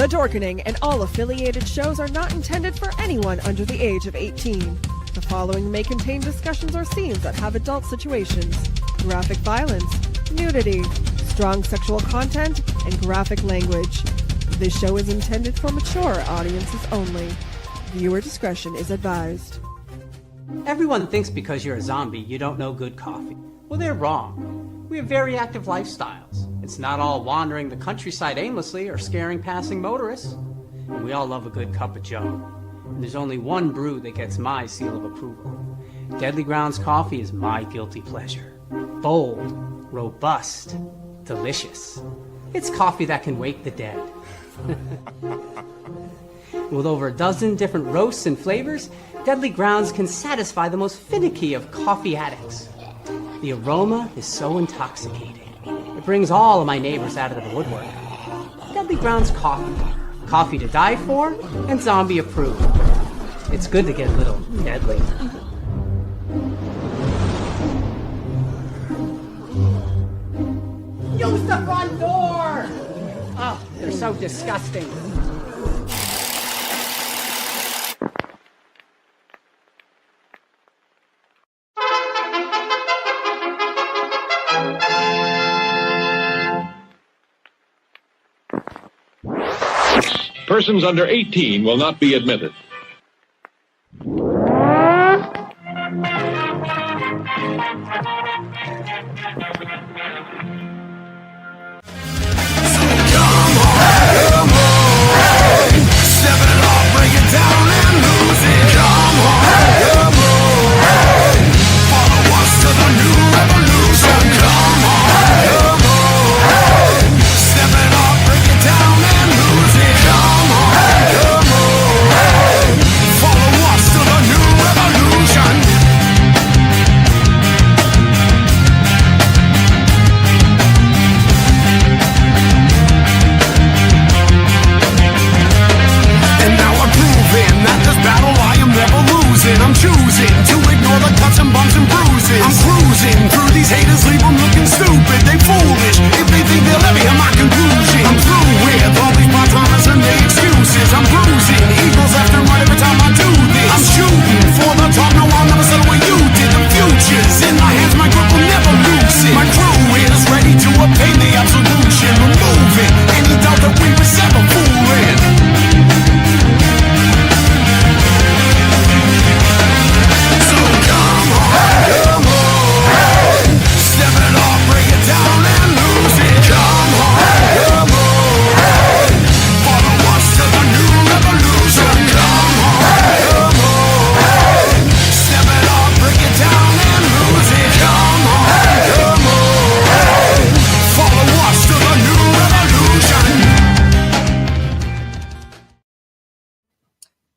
The Dorkening and all affiliated shows are not intended for anyone under the age of 18. The following may contain discussions or scenes that have adult situations, graphic violence, nudity, strong sexual content, and graphic language. This show is intended for mature audiences only. Viewer discretion is advised. Everyone thinks because you're a zombie, you don't know good coffee. Well, they're wrong. We have very active lifestyles. It's not all wandering the countryside aimlessly or scaring passing motorists. And we all love a good cup of joe. And there's only one brew that gets my seal of approval. Deadly Grounds coffee is my guilty pleasure. Bold, robust, delicious. It's coffee that can wake the dead. With over a dozen different roasts and flavors, Deadly Grounds can satisfy the most finicky of coffee addicts. The aroma is so intoxicating. It brings all of my neighbors out of the woodwork. Deadly Grounds coffee. Coffee to die for and zombie approved. It's good to get a little deadly. Use the front door! Oh, they're so disgusting. Persons under 18 will not be admitted.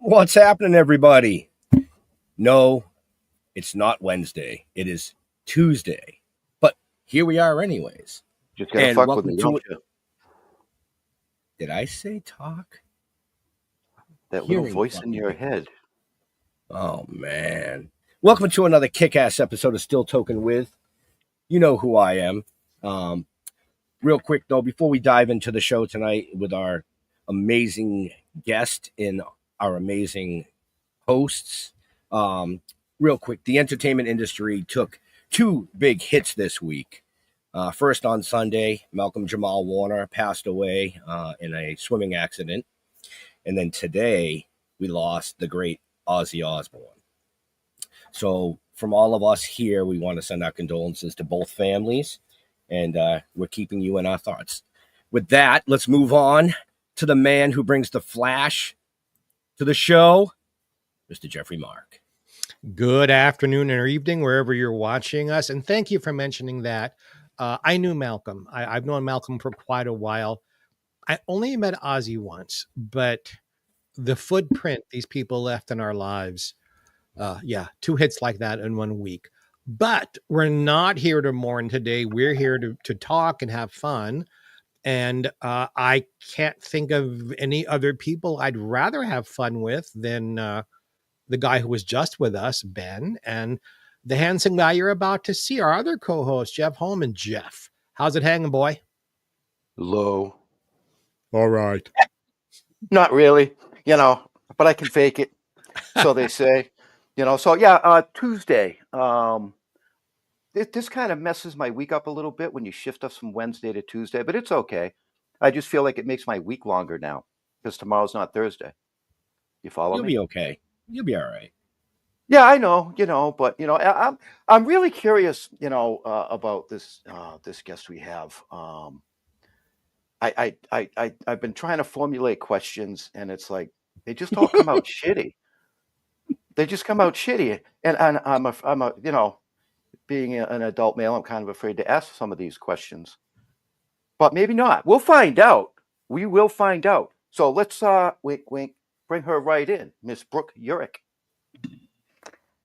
What's happening, everybody? No, it's not Wednesday. It is Tuesday. But here we are anyways. Just gotta fuck with me, don't you? Did I say talk? That little voice in your head. Oh, man. Welcome to another kick-ass episode of Still Toking with. You know who I am. Real quick, though, before we dive into the show tonight with our amazing guest and our amazing hosts. Real quick, the entertainment industry took two big hits this week. First on Sunday, Malcolm Jamal Warner passed away in a swimming accident. And then today, we lost the great Ozzy Osbourne. So from all of us here, we want to send our condolences to both families. And we're keeping you in our thoughts. With that, let's move on to the man who brings the flash to the show, Mr. Jeffrey Mark. Good afternoon or evening, wherever you're watching us. And thank you for mentioning that. I knew Malcolm. I've known Malcolm for quite a while. I only met Ozzy once, but the footprint these people left in our lives, two hits like that in 1 week. But we're not here to mourn today. We're here to talk and have fun. And I can't think of any other people I'd rather have fun with than the guy who was just with us, Ben, and the handsome guy you're about to see, our other co-host, Jeff Holman. Jeff, how's it hanging, boy? Low. All right. Not really, but I can fake it. So they say, So yeah, Tuesday. This kind of messes my week up a little bit when you shift us from Wednesday to Tuesday, but it's okay. I just feel like it makes my week longer now because tomorrow's not Thursday. You follow You'll me? be okay. You'll be all right. Yeah, I know, but I'm really curious, about this guest we have. I've been trying to formulate questions, and it's like they just all come out shitty. They just come out shitty, and being an adult male, I'm kind of afraid to ask some of these questions, but maybe not. We'll find out. We will find out. So let's wink, wink, bring her right in, Miss Brook Urick.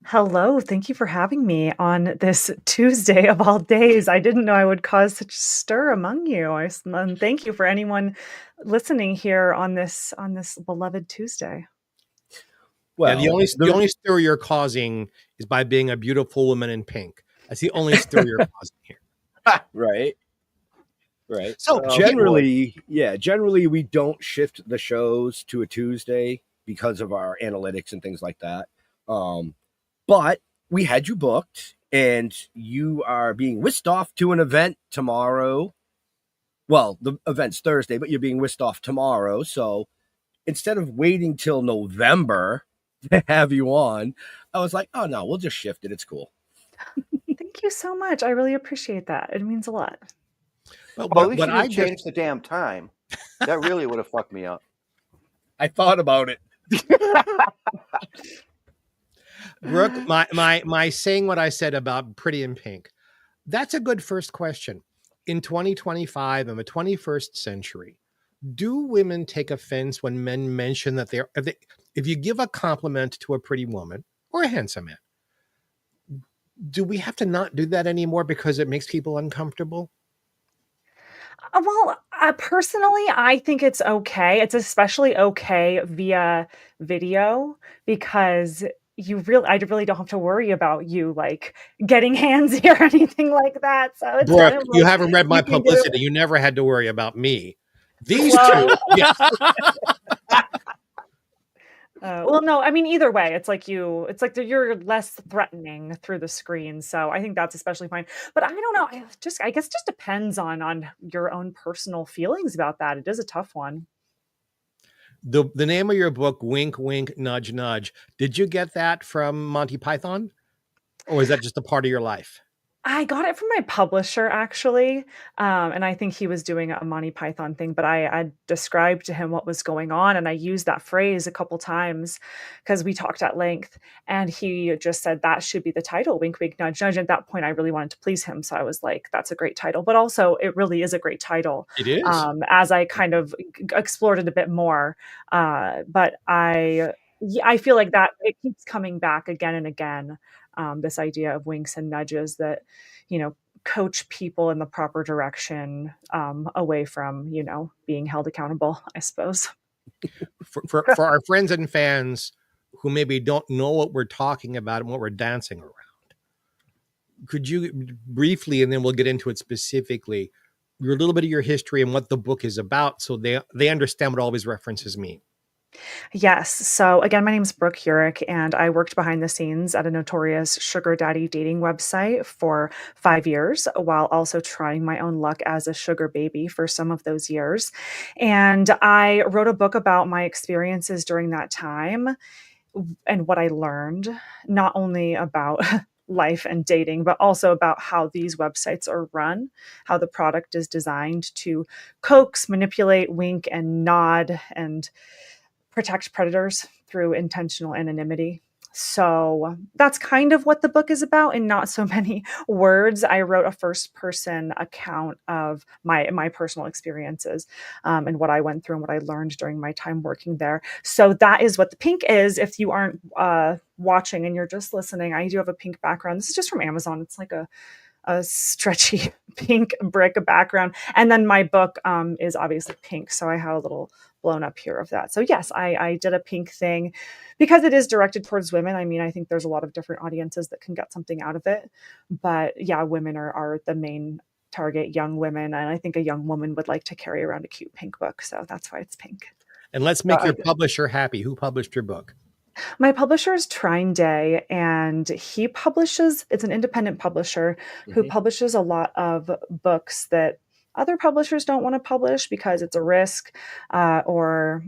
Hello, thank you for having me on this Tuesday of all days. I didn't know I would cause such stir among you. And thank you for anyone listening here on this beloved Tuesday. Well, the only stir you're causing is by being a beautiful woman in pink. That's the only stir you're causing here. Right. So generally we don't shift the shows to a Tuesday because of our analytics and things like that. But we had you booked, and you are being whisked off to an event tomorrow. Well, the event's Thursday, but you're being whisked off tomorrow. So instead of waiting till November to have you on, I was like, oh no, we'll just shift it. It's cool. Thank you so much. I really appreciate that. It means a lot. Well, at least you didn't change the damn time. That really would have fucked me up. I thought about it. Brooke, my saying what I said about Pretty in Pink, that's a good first question. In 2025, in the 21st century, do women take offense when men mention that if you give a compliment to a pretty woman or a handsome man, do we have to not do that anymore because it makes people uncomfortable? Well, personally, I think it's okay. It's especially okay via video because I really don't have to worry about you like getting handsy or anything like that. So it's Brooke, kind of you like, haven't read my publicity. You never had to worry about me. These two, yes. Well, no, I mean, either way, it's like you're less threatening through the screen. So I think that's especially fine. But I don't know. I guess it just depends on your own personal feelings about that. It is a tough one. The name of your book, Wink, Wink, Nudge, Nudge. Did you get that from Monty Python? Or is that just a part of your life? I got it from my publisher, actually, and I think he was doing a Monty Python thing, but I described to him what was going on, and I used that phrase a couple times because we talked at length, and he just said that should be the title, Wink, Wink, Nudge, Nudge. At that point, I really wanted to please him, so I was like, that's a great title, but also it really is a great title. It is. As I kind of explored it a bit more, but I feel like that it keeps coming back again and again. This idea of winks and nudges that, coach people in the proper direction away from, being held accountable, I suppose. For our friends and fans who maybe don't know what we're talking about and what we're dancing around, could you briefly, and then we'll get into it specifically, a little bit of your history and what the book is about so they understand what all these references mean? Yes. So again, my name is Brook Urick, and I worked behind the scenes at a notorious sugar daddy dating website for 5 years, while also trying my own luck as a sugar baby for some of those years. And I wrote a book about my experiences during that time and what I learned, not only about life and dating, but also about how these websites are run, how the product is designed to coax, manipulate, wink, and nod, and protect predators through intentional anonymity. So that's kind of what the book is about in not so many words. I wrote a first-person account of my personal experiences and what I went through and what I learned during my time working there. So that is what the pink is. If you aren't watching and you're just listening, I do have a pink background. This is just from Amazon. It's like a stretchy pink brick background. And then my book is obviously pink. So I have a little blown up here of that. So yes, I did a pink thing because it is directed towards women. I mean, I think there's a lot of different audiences that can get something out of it. But yeah, women are the main target, young women. And I think a young woman would like to carry around a cute pink book. So that's why it's pink. And let's make your I- publisher happy. Who published your book? My publisher is Trying Day, and he publishes, it's an independent publisher who Mhm. publishes a lot of books that other publishers don't want to publish because it's a risk, or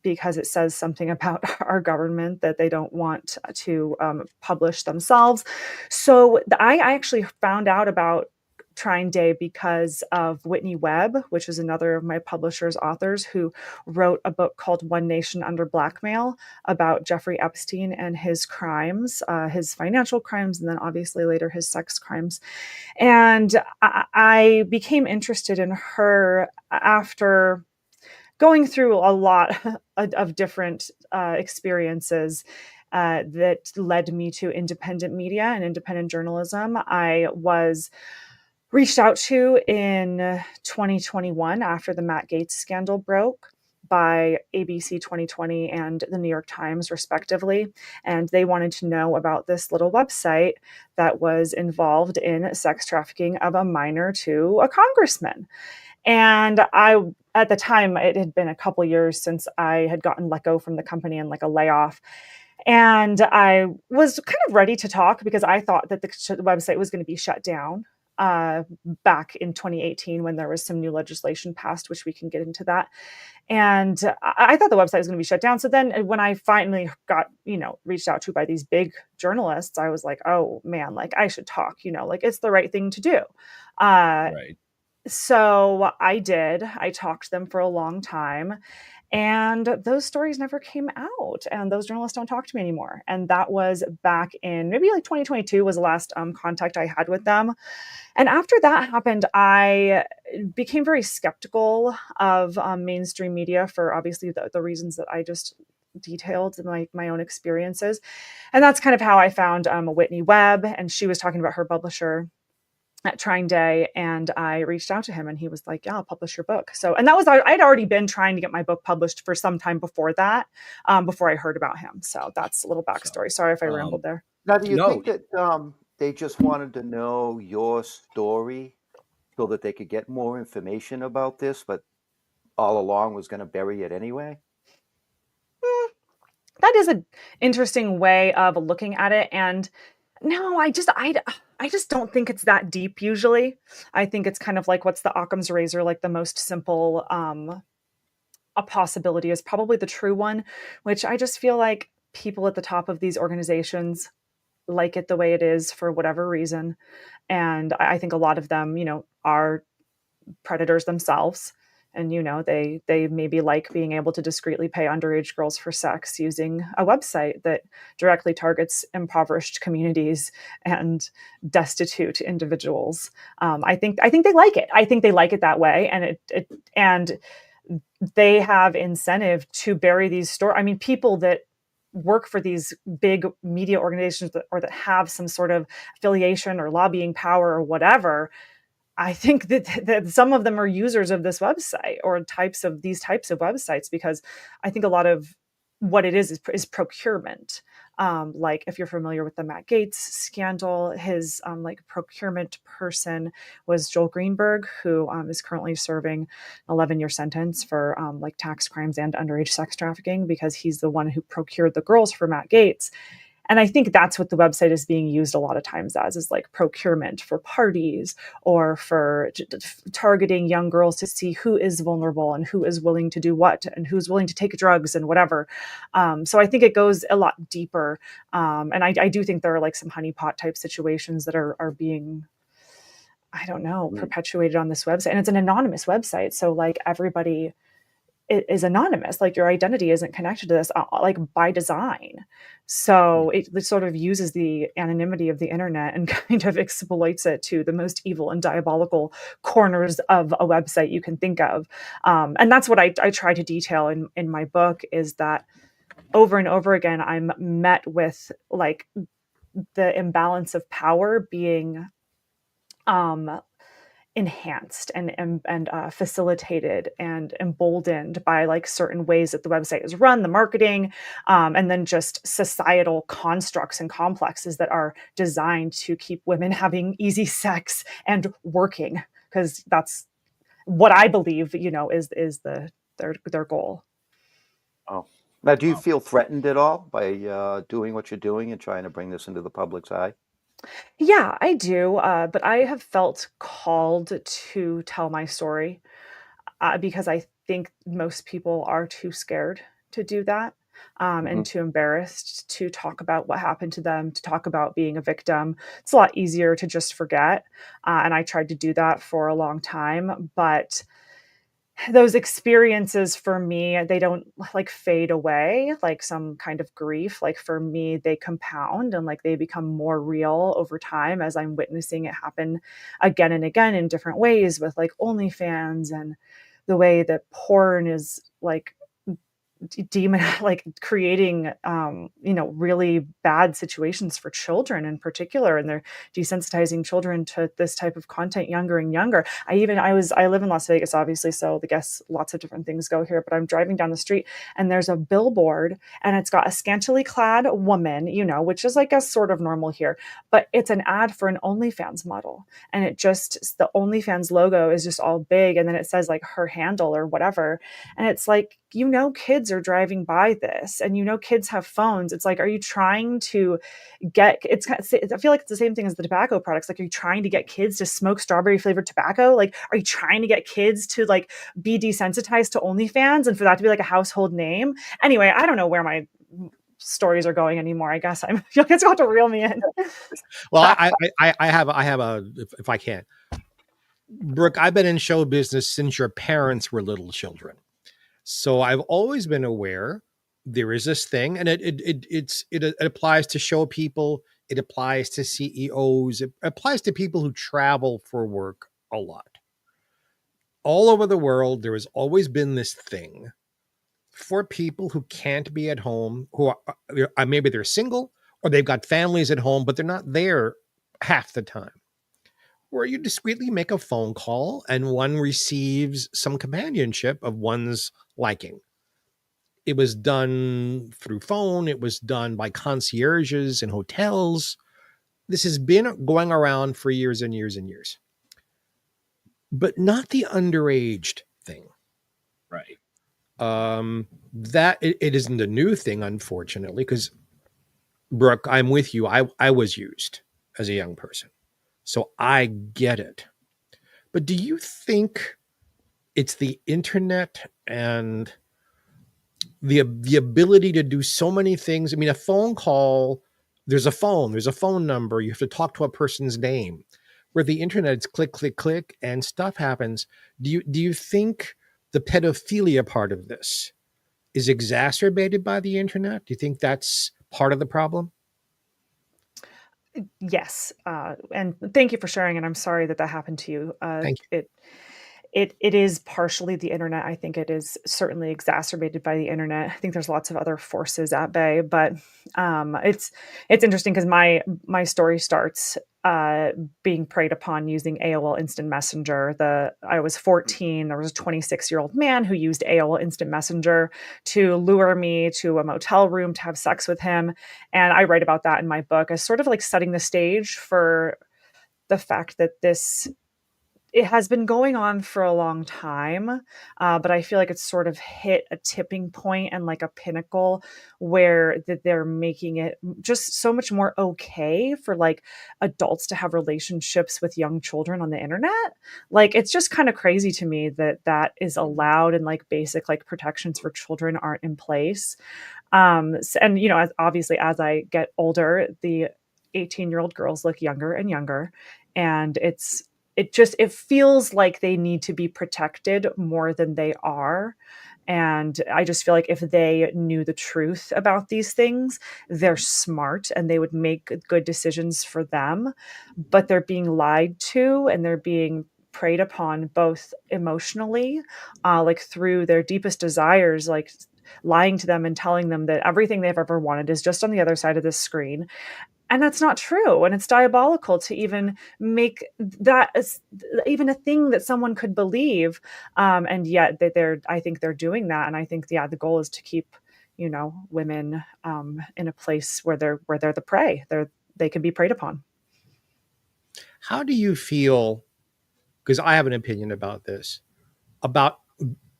because it says something about our government that they don't want to publish themselves. So I actually found out about Trying Day because of Whitney Webb, which is another of my publisher's authors, who wrote a book called One Nation Under Blackmail about Jeffrey Epstein and his crimes, his financial crimes, and then obviously later his sex crimes. And I became interested in her after going through a lot of different experiences that led me to independent media and independent journalism. I was reached out to in 2021 after the Matt Gaetz scandal broke by ABC 2020 and the New York Times, respectively. And they wanted to know about this little website that was involved in sex trafficking of a minor to a congressman. And at the time, it had been a couple years since I had gotten let go from the company and like a layoff. And I was kind of ready to talk because I thought that the website was going to be shut down back in 2018 when there was some new legislation passed, which we can get into that. And I thought the website was going to be shut down. So then when I finally got, reached out to by these big journalists, I was like, oh man, like I should talk, like it's the right thing to do. Right. So I did. I talked to them for a long time. And those stories never came out. And those journalists don't talk to me anymore. And that was back in maybe like 2022 was the last contact I had with them. And after that happened, I became very skeptical of mainstream media for obviously the reasons that I just detailed in my own experiences. And that's kind of how I found Whitney Webb. And she was talking about her publisher at Trying Day, and I reached out to him and he was like, yeah, I'll publish your book. So, and that was, I'd already been trying to get my book published for some time before that, before I heard about him. So that's a little backstory. Sorry if I rambled there. Now, do you No. think that they just wanted to know your story so that they could get more information about this, but all along was going to bury it anyway? That is an interesting way of looking at it. And no, I just don't think it's that deep usually. I think it's kind of like what's the Occam's razor, like the most simple a possibility is probably the true one, which I just feel like people at the top of these organizations like it the way it is for whatever reason. And I think a lot of them, are predators themselves. And, they maybe like being able to discreetly pay underage girls for sex using a website that directly targets impoverished communities and destitute individuals. I think they like it. I think they like it that way. And they have incentive to bury these stories. I mean, people that work for these big media organizations or that have some sort of affiliation or lobbying power or whatever, I think that some of them are users of this website or these types of websites, because I think a lot of what it is procurement. Like if you're familiar with the Matt Gaetz scandal, his like procurement person was Joel Greenberg, who is currently serving an 11-year sentence for like tax crimes and underage sex trafficking, because he's the one who procured the girls for Matt Gaetz. And I think that's what the website is being used a lot of times as, is like procurement for parties or for targeting young girls to see who is vulnerable and who is willing to do what and who's willing to take drugs and whatever. So I think it goes a lot deeper. And I do think there are like some honeypot type situations that are being, I don't know, perpetuated on this website. And it's an anonymous website. So like everybody is anonymous, like your identity isn't connected to this, like by design. So it sort of uses the anonymity of the internet and kind of exploits it to the most evil and diabolical corners of a website you can think of. And that's what I try to detail in my book, is that over and over again, I'm met with like the imbalance of power being enhanced and facilitated and emboldened by like certain ways that the website is run, the marketing, and then just societal constructs and complexes that are designed to keep women having easy sex and working, because that's what I believe, is their goal. Oh. Now, do you Um, feel threatened at all by doing what you're doing and trying to bring this into the public's eye? Yeah, I do, but I have felt called to tell my story, because I think most people are too scared to do that, Hmm. and too embarrassed to talk about what happened to them, to talk about being a victim. It's a lot easier to just forget, and I tried to do that for a long time, but those experiences for me, they don't like fade away like some kind of grief. Like for me, they compound and like they become more real over time as I'm witnessing it happen again and again in different ways with like OnlyFans and the way that porn is like demon like creating really bad situations for children in particular, and they're desensitizing children to this type of content younger and younger. I live in Las Vegas, obviously, so I guess lots of different things go here, but I'm driving down the street and there's a billboard and it's got a scantily clad woman, which is like a sort of normal here, but it's an ad for an OnlyFans model, and the OnlyFans logo is just all big, and then it says like her handle or whatever, and it's like, kids are driving by this, and kids have phones. It's like, are you trying to I feel like it's the same thing as the tobacco products. Like, are you trying to get kids to smoke strawberry flavored tobacco? Like, are you trying to get kids to like be desensitized to OnlyFans and for that to be like a household name? Anyway, I don't know where my stories are going anymore. I guess you guys got to reel me in. Well, I have if I can, Brooke, I've been in show business since your parents were little children. So I've always been aware there is this thing, and it applies to show people, it applies to CEOs, it applies to people who travel for work a lot. All over the world, there has always been this thing for people who can't be at home, who are maybe they're single or they've got families at home, but they're not there half the time, where you discreetly make a phone call and one receives some companionship of one's liking. It was done through phone. It was done by concierges in hotels. This has been going around for years and years and years, but not the underaged thing. right. That it isn't a new thing, unfortunately, because Brooke, I'm with you. I was used as a young person, so I get it. But do you think it's the internet and the ability to do so many things? I mean, a phone call, there's a phone number, you have to talk to a person's name. Where the internet, it's click, click, click, and stuff happens. Do you think the pedophilia part of this is exacerbated by the internet? Do you think that's part of the problem? Yes, and thank you for sharing, and I'm sorry that that happened to you. Thank you. It is partially the internet. I think it is certainly exacerbated by the internet. I think there's lots of other forces at bay, but it's interesting because my story starts being preyed upon using AOL Instant Messenger. I was 14. There was a 26-year-old man who used AOL Instant Messenger to lure me to a motel room to have sex with him, and I write about that in my book as sort of like setting the stage for the fact that it has been going on for a long time, but I feel like it's sort of hit a tipping point and like a pinnacle where that they're making it just so much more okay for like adults to have relationships with young children on the internet. Like, it's just kind of crazy to me that that is allowed and like basic like protections for children aren't in place. And obviously as I get older, the 18-year-old girls look younger and younger, and it feels like they need to be protected more than they are. And I just feel like if they knew the truth about these things, they're smart and they would make good decisions for them. But they're being lied to and they're being preyed upon both emotionally, like through their deepest desires, like lying to them and telling them that everything they've ever wanted is just on the other side of this screen, and that's not true, and it's diabolical to even make that even a thing that someone could believe, and yet I think they're doing that, and I think, yeah, the goal is to keep, women, in a place where they're the prey. They can be preyed upon. How do you feel? Because I have an opinion about this, about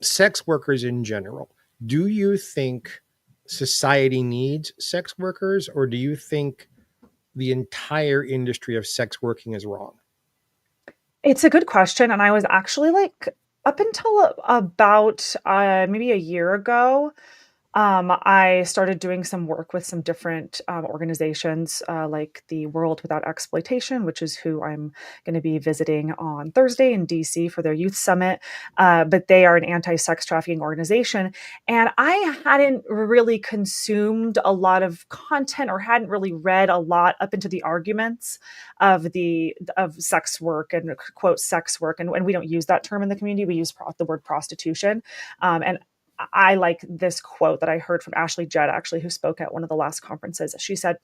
sex workers in general. Do you think society needs sex workers, or do you think the entire industry of sex working is wrong? It's a good question, and I was actually like up until about maybe a year ago, I started doing some work with some different organizations, like the World Without Exploitation, which is who I'm going to be visiting on Thursday in DC for their youth summit. But they are an anti-sex trafficking organization, and I hadn't really consumed a lot of content or hadn't really read a lot up into the arguments of sex work and quote sex work, and we don't use that term in the community. We use the word prostitution, and I like this quote that I heard from Ashley Judd, actually, who spoke at one of the last conferences. She said,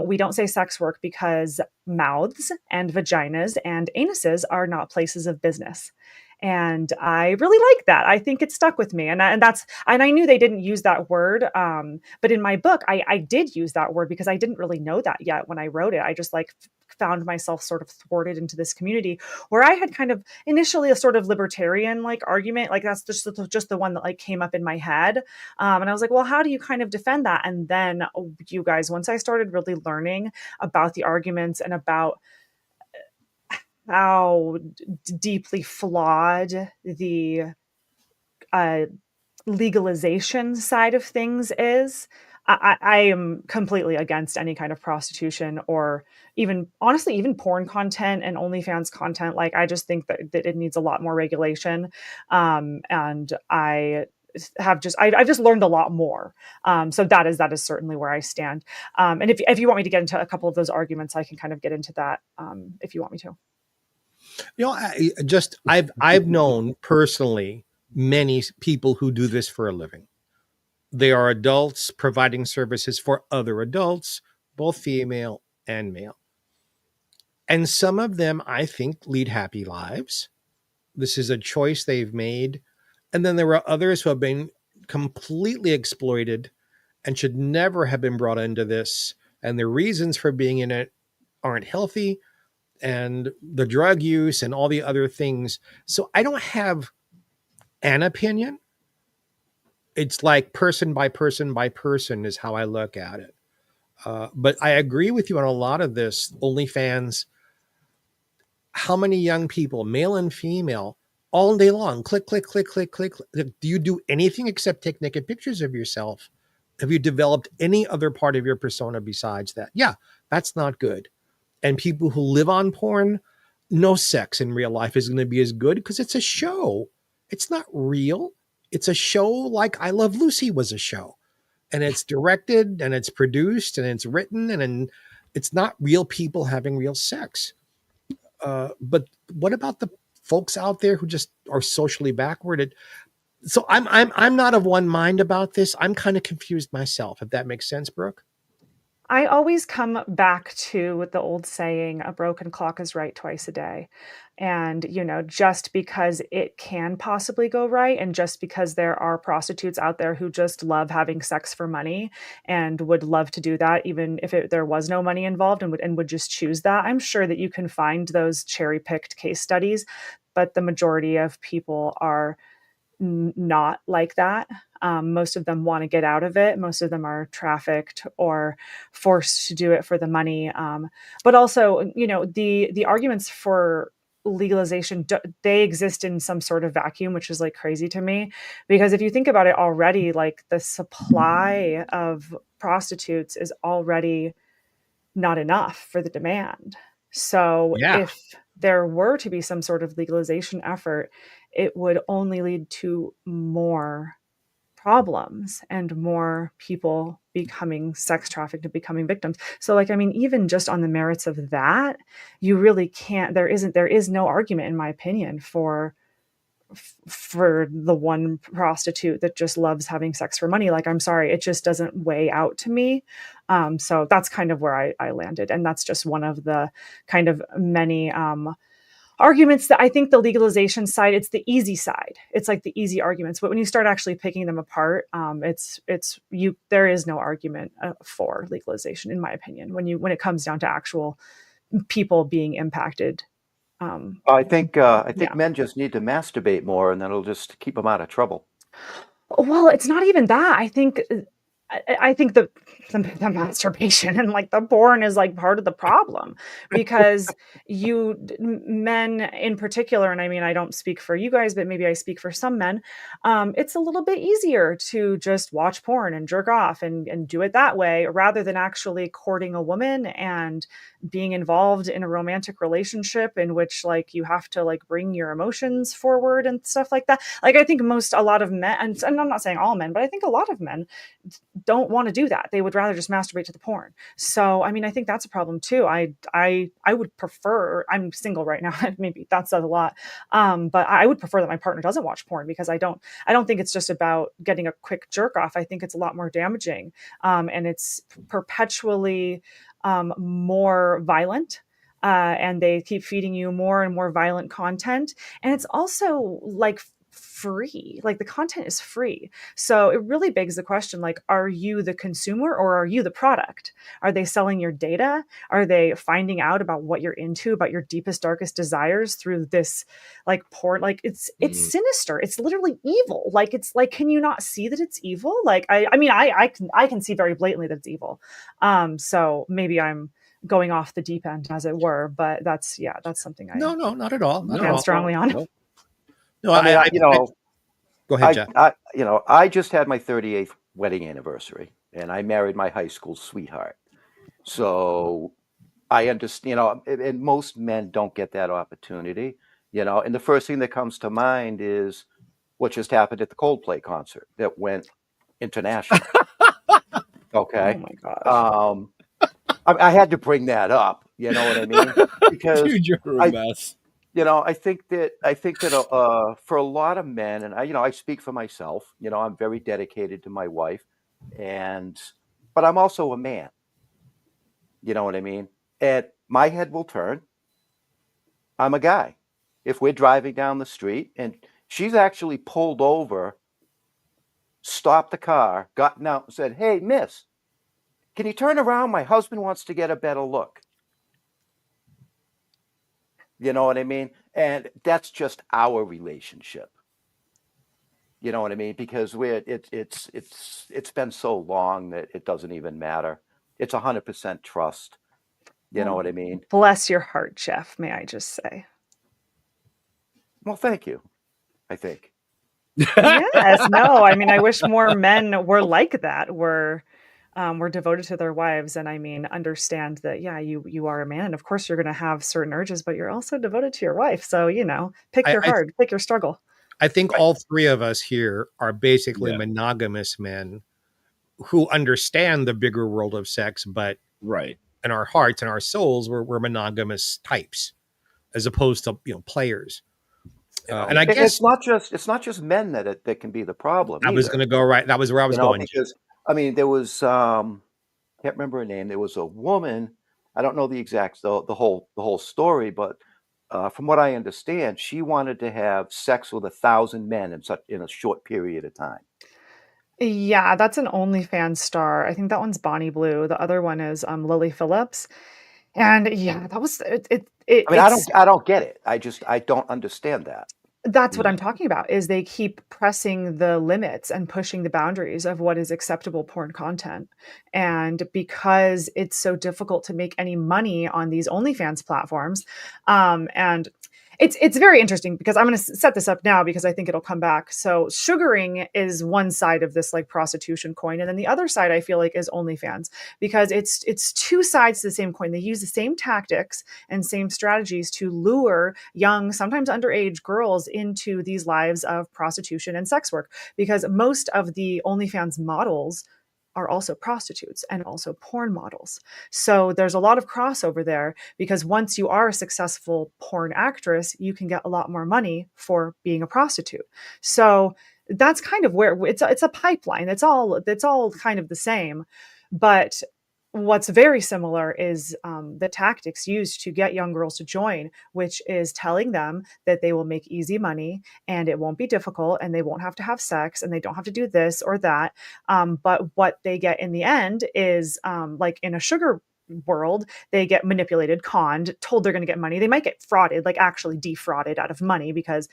we don't say sex work because mouths and vaginas and anuses are not places of business. And I really like that. I think it stuck with me. And I knew they didn't use that word. But in my book, I did use that word because I didn't really know that yet when I wrote it. I just found myself sort of thwarted into this community where I had kind of initially a sort of libertarian like argument, like that's just the one that like came up in my head, and I was like, well, how do you kind of defend that? And then you guys, once I started really learning about the arguments and about how deeply flawed the legalization side of things is, I am completely against any kind of prostitution or even honestly, even porn content and OnlyFans content. Like, I just think that it needs a lot more regulation. And I've just learned a lot more. So that is certainly where I stand. And if you want me to get into a couple of those arguments, I can kind of get into that if you want me to. You know, I've known personally many people who do this for a living. They are adults providing services for other adults, both female and male. And some of them, I think, lead happy lives. This is a choice they've made. And then there are others who have been completely exploited and should never have been brought into this. And the reasons for being in it aren't healthy, and the drug use and all the other things. So I don't have an opinion. It's like person by person by person is how I look at it. But I agree with you on a lot of this. OnlyFans, how many young people, male and female, all day long, click, click, click, click, click. Do you do anything except take naked pictures of yourself? Have you developed any other part of your persona besides that? Yeah, that's not good. And people who live on porn, no sex in real life is going to be as good because it's a show. It's not real. It's a show like I Love Lucy was a show. And it's directed and it's produced and it's written and it's not real people having real sex. But what about the folks out there who just are socially backward? So I'm not of one mind about this. I'm kind of confused myself, if that makes sense, Brooke. I always come back to the old saying, a broken clock is right twice a day. And, just because it can possibly go right, and just because there are prostitutes out there who just love having sex for money and would love to do that, even if there was no money involved and would just choose that, I'm sure that you can find those cherry-picked case studies, but the majority of people are not like that. Most of them want to get out of it. Most of them are trafficked or forced to do it for the money. But also, the arguments for legalization, they exist in some sort of vacuum, which is like crazy to me. Because if you think about it already, like the supply of prostitutes is already not enough for the demand. So Yeah. if there were to be some sort of legalization effort, it would only lead to more problems and more people becoming sex trafficked and becoming victims. So even just on the merits of that, you really can't, there is no argument, in my opinion, for the one prostitute that just loves having sex for money. Like, I'm sorry, it just doesn't weigh out to me. So that's kind of where I landed. And that's just one of the kind of many arguments that I think the legalization side, it's the easy side. It's like the easy arguments. But when you start actually picking them apart, there is no argument for legalization, in my opinion, when it comes down to actual people being impacted. I think Yeah. men just need to masturbate more, and that'll just keep them out of trouble. Well, it's not even that. I think the masturbation and like the porn is like part of the problem because men in particular, and I mean, I don't speak for you guys, but maybe I speak for some men. It's a little bit easier to just watch porn and jerk off and do it that way rather than actually courting a woman and being involved in a romantic relationship in which like you have to like bring your emotions forward and stuff like that. Like I think a lot of men, and I'm not saying all men, but I think a lot of men don't want to do that. They would rather just masturbate to the porn. So, I mean, I think that's a problem too. I would prefer, I'm single right now. Maybe that says a lot. But I would prefer that my partner doesn't watch porn because I don't think it's just about getting a quick jerk off. I think it's a lot more damaging. And it's perpetually, more violent. And they keep feeding you more and more violent content. And it's also like free, like the content is free. So it really begs the question, like, are you the consumer or are you the product? Are they selling your data? Are they finding out about what you're into, about your deepest, darkest desires through this like porn? Like it's sinister. It's literally evil. Like it's like, can you not see that it's evil? Like I mean, I can see very blatantly that it's evil. So maybe I'm going off the deep end, as it were, but that's something I No, not at all. Not at stand all. strongly on. No. No, I mean, go ahead, Jeff. I just had my 38th wedding anniversary, and I married my high school sweetheart. So I understand, and most men don't get that opportunity, and the first thing that comes to mind is what just happened at the Coldplay concert that went international. Okay. Oh my gosh. I had to bring that up, you know what I mean? Because Dude, you're a mess. I think that for a lot of men, and I speak for myself. I'm very dedicated to my wife, but I'm also a man. You know what I mean? And my head will turn. I'm a guy. If we're driving down the street and she's actually pulled over, stopped the car, gotten out, and said, "Hey, miss, can you turn around? My husband wants to get a better look." You know what I mean? And that's just our relationship. You know what I mean? Because it's been so long that it doesn't even matter. It's 100% trust. You know what I mean? Bless your heart, Jeff, may I just say. Well, thank you, I think. Yes, no, I mean, I wish more men were like that, were devoted to their wives, and I mean, understand that, yeah, you are a man, and of course you're gonna have certain urges, but you're also devoted to your wife. So, pick your hard, pick your struggle. I think all three of us here are basically monogamous men who understand the bigger world of sex, but in our hearts and our souls, we're monogamous types, as opposed to players. And I guess it's not just men that can be the problem. I was going to go right. That was where I was going. Because I mean, there was can't remember her name. There was a woman. I don't know the exact the whole story, but from what I understand, she wanted to have sex with 1,000 men in a short period of time. Yeah, that's an OnlyFans star. I think that one's Bonnie Blue. The other one is Lily Phillips. And yeah, that was it. I mean, I don't get it. I don't understand that. That's what I'm talking about, is they keep pressing the limits and pushing the boundaries of what is acceptable porn content. And because it's so difficult to make any money on these OnlyFans platforms, and it's very interesting because I'm going to set this up now because I think it'll come back. So sugaring is one side of this like prostitution coin. And then the other side I feel like is OnlyFans, because it's two sides to the same coin. They use the same tactics and same strategies to lure young, sometimes underage girls into these lives of prostitution and sex work, because most of the OnlyFans models are also prostitutes and also porn models. So there's a lot of crossover there, because once you are a successful porn actress, you can get a lot more money for being a prostitute. So that's kind of where it's a pipeline. It's all kind of the same. But what's very similar is the tactics used to get young girls to join, which is telling them that they will make easy money and it won't be difficult and they won't have to have sex and they don't have to do this or that. But what they get in the end is like in a sugar world. They get manipulated, conned, told they're going to get money. They might get frauded, like actually defrauded out of money, because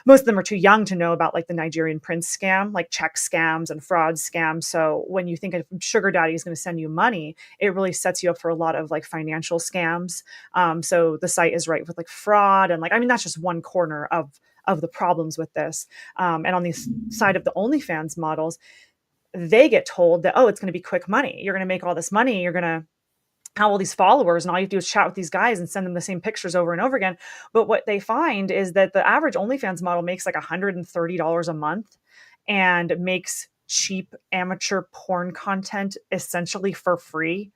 most of them are too young to know about like the Nigerian prince scam, like check scams and fraud scams. So when you think a sugar daddy is going to send you money, it really sets you up for a lot of like financial scams. So the site is rife with like fraud and like, I mean, that's just one corner of the problems with this. And on the side of the OnlyFans models, they get told that, oh, it's going to be quick money. You're going to make all this money. You're going to have all these followers, and all you have to do is chat with these guys and send them the same pictures over and over again. But what they find is that the average OnlyFans model makes like $130 a month and makes cheap amateur porn content essentially for free,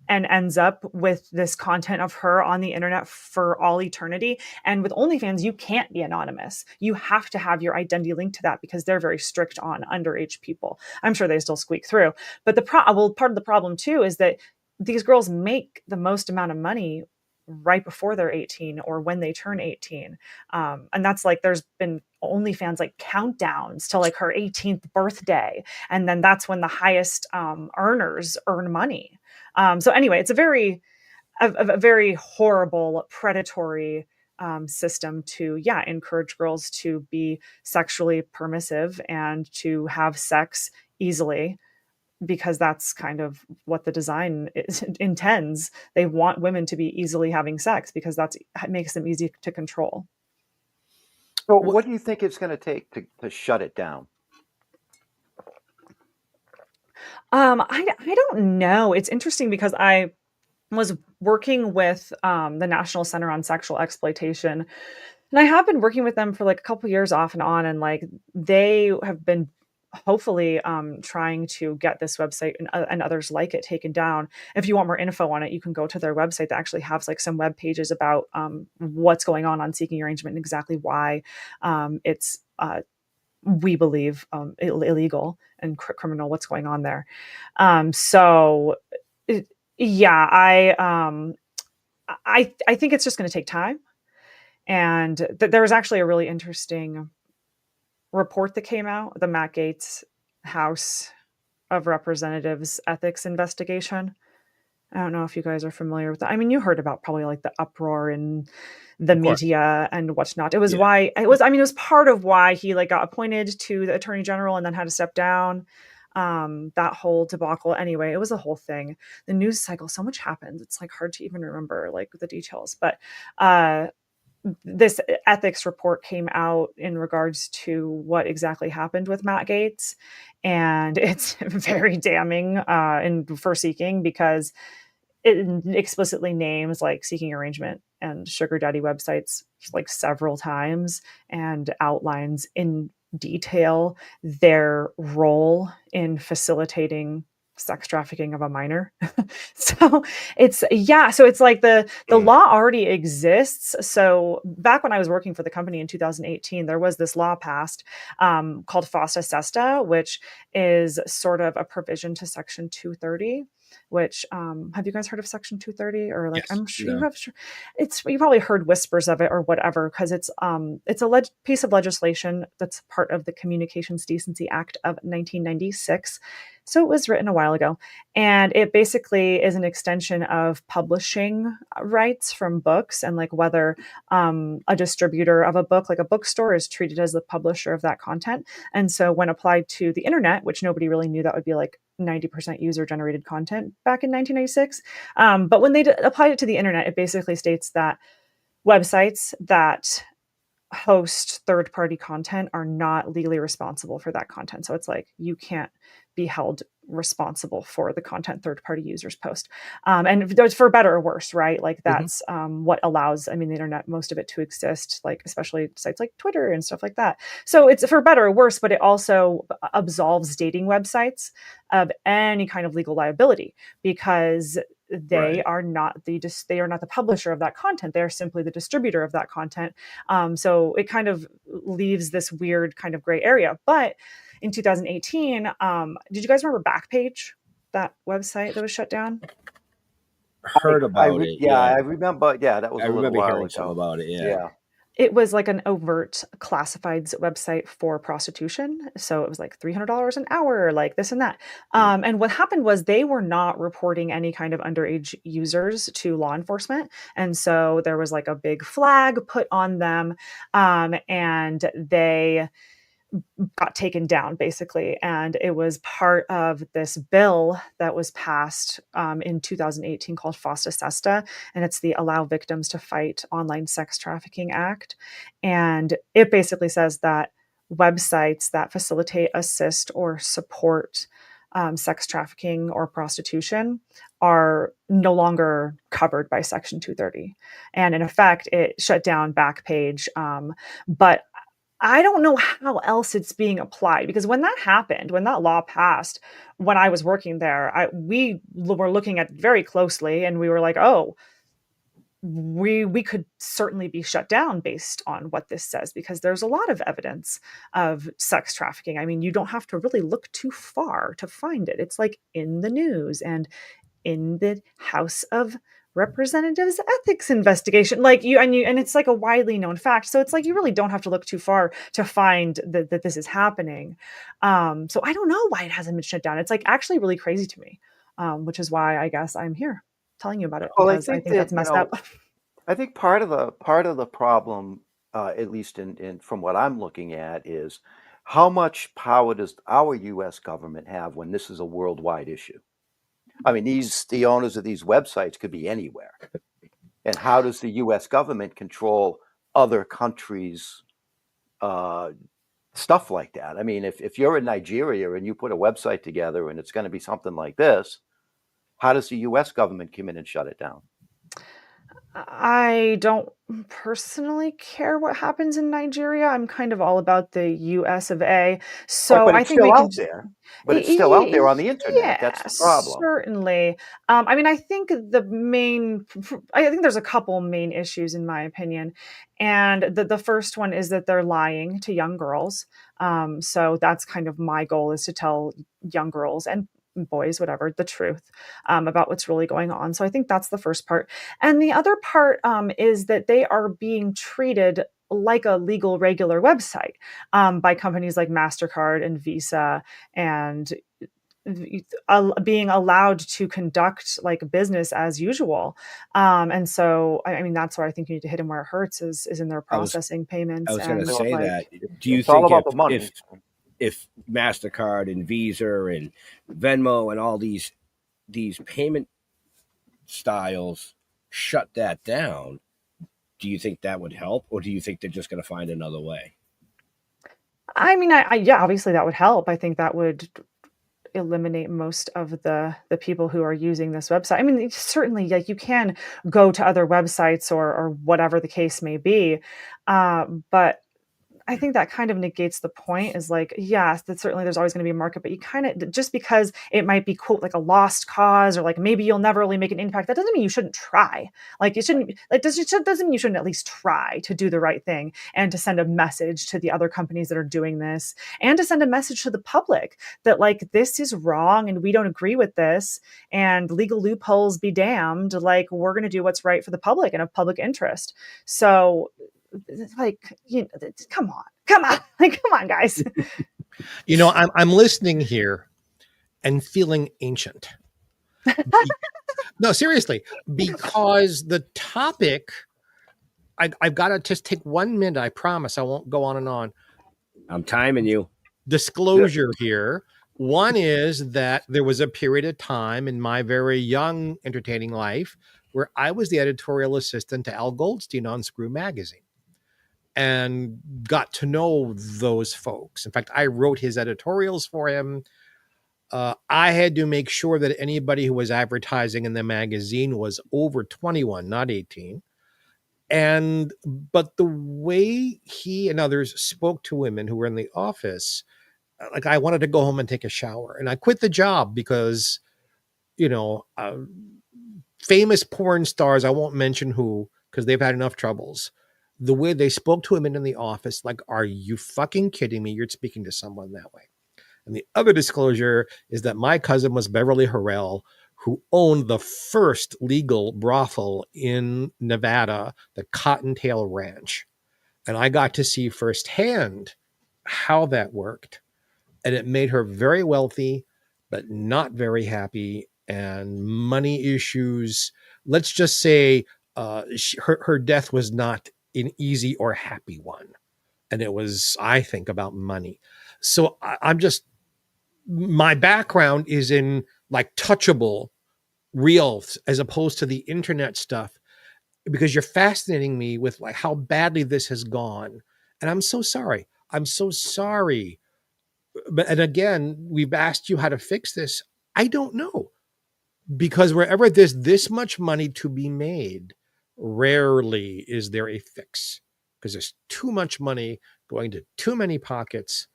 and ends up with this content of her on the internet for all eternity. And with OnlyFans, you can't be anonymous. You have to have your identity linked to that because they're very strict on underage people. I'm sure they still squeak through. But part of the problem too is that these girls make the most amount of money right before they're 18 or when they turn 18. And that's like, there's been OnlyFans like countdowns to like her 18th birthday. And then that's when the highest earners earn money. So anyway, it's a very horrible, predatory system to, encourage girls to be sexually permissive and to have sex easily, because that's kind of what the design intends. They want women to be easily having sex because that makes them easy to control. So what do you think it's going to take to shut it down? I don't know. It's interesting because I was working with the National Center on Sexual Exploitation, and I have been working with them for like a couple of years off and on, and like they have been hopefully trying to get this website and others like it taken down. If you want more info on it, you can go to their website that actually has like some web pages about what's going on Seeking Arrangement and exactly why it's we believe illegal and criminal, what's going on there. I think it's just going to take time. And there was actually a really interesting report that came out, the Matt Gaetz House of Representatives ethics investigation. I don't know if you guys are familiar with that. I mean, you heard about probably like the uproar in the media and whatnot. It was it was part of why he like got appointed to the Attorney General and then had to step down. That whole debacle. Anyway, it was a whole thing. The news cycle, so much happened. It's like hard to even remember like the details, but this ethics report came out in regards to what exactly happened with Matt Gaetz. And it's very damning for Seeking, because it explicitly names like Seeking Arrangement and sugar daddy websites like several times and outlines in detail their role in facilitating sex trafficking of a minor. So it's like the law already exists. So back when I was working for the company in 2018, there was this law passed called FOSTA SESTA, which is sort of a provision to Section 230. Which have you guys heard of Section 230? Or like, yes, I'm sure you have. You probably heard whispers of it or whatever, because it's a piece of legislation that's part of the Communications Decency Act of 1996. So it was written a while ago, and it basically is an extension of publishing rights from books, and like whether a distributor of a book, like a bookstore, is treated as the publisher of that content. And so when applied to the internet, which nobody really knew that would be like 90% user-generated content back in 1996. But when they applied it to the internet, it basically states that websites that host third-party content are not legally responsible for that content. So it's like you can't be held responsible for the content third-party users post. And it's for better or worse, right? Like that's what allows, the internet, most of it to exist, like especially sites like Twitter and stuff like that. So it's for better or worse, but it also absolves dating websites of any kind of legal liability, because they are not the publisher of that content. They're simply the distributor of that content. So it kind of leaves this weird kind of gray area. But in 2018, did you guys remember Backpage, that website that was shut down? Heard about it. Yeah, I remember. Yeah, that was. I a remember while hearing ago. some about it. Yeah. It was like an overt classifieds website for prostitution. So it was like $300 an hour, like this and that. And what happened was they were not reporting any kind of underage users to law enforcement. And so there was like a big flag put on them. And they got taken down basically. And it was part of this bill that was passed in 2018 called FOSTA SESTA. And it's the Allow Victims to Fight Online Sex Trafficking Act. And it basically says that websites that facilitate, assist, or support sex trafficking or prostitution are no longer covered by Section 230. And in effect, it shut down Backpage. But I don't know how else it's being applied, because when that happened, when that law passed, when I was working there, we were looking at it very closely, and we were like, oh, we could certainly be shut down based on what this says, because there's a lot of evidence of sex trafficking. I mean, you don't have to really look too far to find it. It's like in the news and in the House of Representatives ethics investigation, like and it's like a widely known fact. So it's like you really don't have to look too far to find that this is happening. So I don't know why it hasn't been shut down. It's like actually really crazy to me, which is why I guess I'm here telling you about it, Well, because I think that's messed up. I think part of the problem, at least in from what I'm looking at, is how much power does our U.S. government have when this is a worldwide issue? I mean, the owners of these websites could be anywhere. And how does the U.S. government control other countries' stuff like that? I mean, if you're in Nigeria and you put a website together and it's going to be something like this, how does the U.S. government come in and shut it down? I don't personally care what happens in Nigeria. I'm kind of all about the US of A. Right, So but I it's think still we can. out there. But it's still out there on the internet. That's Yeah, the problem. certainly. I mean, I think I think there's a couple main issues in my opinion. And the first one is that they're lying to young girls. So that's kind of my goal, is to tell young girls and boys, whatever, the truth about what's really going on. So I think that's the first part. And the other part is that they are being treated like a legal, regular website by companies like MasterCard and Visa, and being allowed to conduct like business as usual. And so, I mean, that's where I think you need to hit them where it hurts, is in their processing payments. I was going to And say like, that. Do you It's all think about the money. if MasterCard and Visa and Venmo and all these payment styles shut that down, do you think that would help, or do you think they're just going to find another way? I mean, yeah, obviously that would help. I think that would eliminate most of the people who are using this website. I mean, certainly, like, you can go to other websites or whatever the case may be, but I think that kind of negates the point. Is like, yes, that certainly there's always going to be a market, but you kind of, just because it might be quote like a lost cause, or like maybe you'll never really make an impact, that doesn't mean you shouldn't try. Like, you shouldn't, like, doesn't mean you shouldn't at least try to do the right thing, and to send a message to the other companies that are doing this, and to send a message to the public that like this is wrong and we don't agree with this, and legal loopholes be damned. Like, we're going to do what's right for the public and of public interest. So, like, come on, like, come on, guys. I'm listening here and feeling ancient. No, seriously, because the topic, I've got to just take 1 minute. I promise I won't go on and on. I'm timing you. Disclosure here. One is that there was a period of time in my very young entertaining life where I was the editorial assistant to Al Goldstein on Screw Magazine, and got to know those folks. In fact, I wrote his editorials for him. I had to make sure that anybody who was advertising in the magazine was over 21, not 18. But the way he and others spoke to women who were in the office, like, I wanted to go home and take a shower. And I quit the job because, famous porn stars, I won't mention who, because they've had enough troubles, the way they spoke to women in the office, like, are you fucking kidding me? You're speaking to someone that way. And the other disclosure is that my cousin was Beverly Harrell, who owned the first legal brothel in Nevada, the Cottontail Ranch. And I got to see firsthand how that worked. And it made her very wealthy, but not very happy, and money issues. Let's just say her death was not an easy or happy one. And it was, I think, about money. So I'm just, my background is in like touchable real as opposed to the internet stuff, because you're fascinating me with like how badly this has gone. And I'm so sorry. I'm so sorry. But, and again, we've asked you how to fix this. I don't know, because wherever there's this much money to be made, rarely is there a fix, because there's too much money going to too many pockets.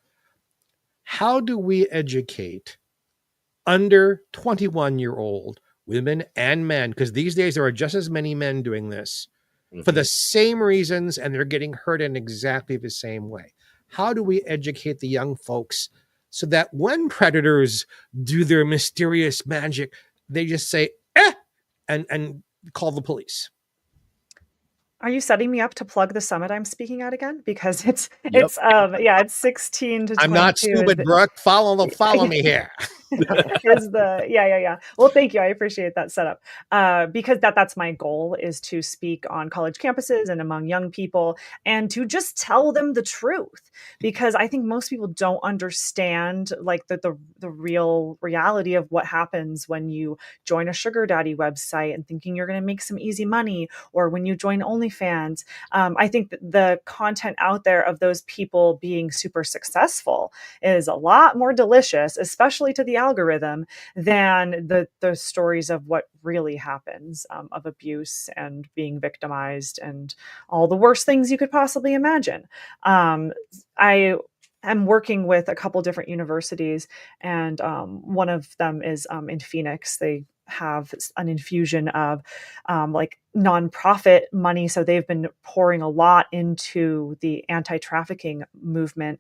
How do we educate under 21-year-old women and men? Because these days there are just as many men doing this for the same reasons, and they're getting hurt in exactly the same way. How do we educate the young folks so that when predators do their mysterious magic, they just say, and call the police? Are you setting me up to plug the summit I'm speaking at again? Because it's Yep. it's 16 to 22. I'm not stupid, Brook. Follow me here. Is the yeah. Well, thank you. I appreciate that setup. Because that's my goal, is to speak on college campuses and among young people, and to just tell them the truth. Because I think most people don't understand like the real reality of what happens when you join a sugar daddy website and thinking you're going to make some easy money, or when you join OnlyFans. I think that the content out there of those people being super successful is a lot more delicious, especially to the algorithm, than the stories of what really happens, of abuse and being victimized and all the worst things you could possibly imagine. I am working with a couple different universities, and one of them is in Phoenix. They have an infusion of like nonprofit money. So they've been pouring a lot into the anti-trafficking movement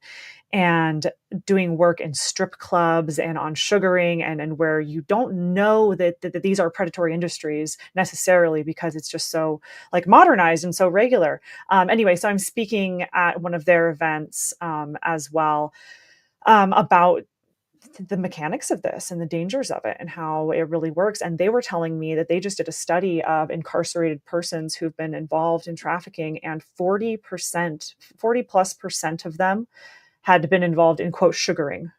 and doing work in strip clubs and on sugaring, and where you don't know that these are predatory industries necessarily, because it's just so like modernized and so regular. Anyway, so I'm speaking at one of their events as well about the mechanics of this and the dangers of it and how it really works. And they were telling me that they just did a study of incarcerated persons who've been involved in trafficking, and 40 plus percent of them had been involved in, quote, sugaring.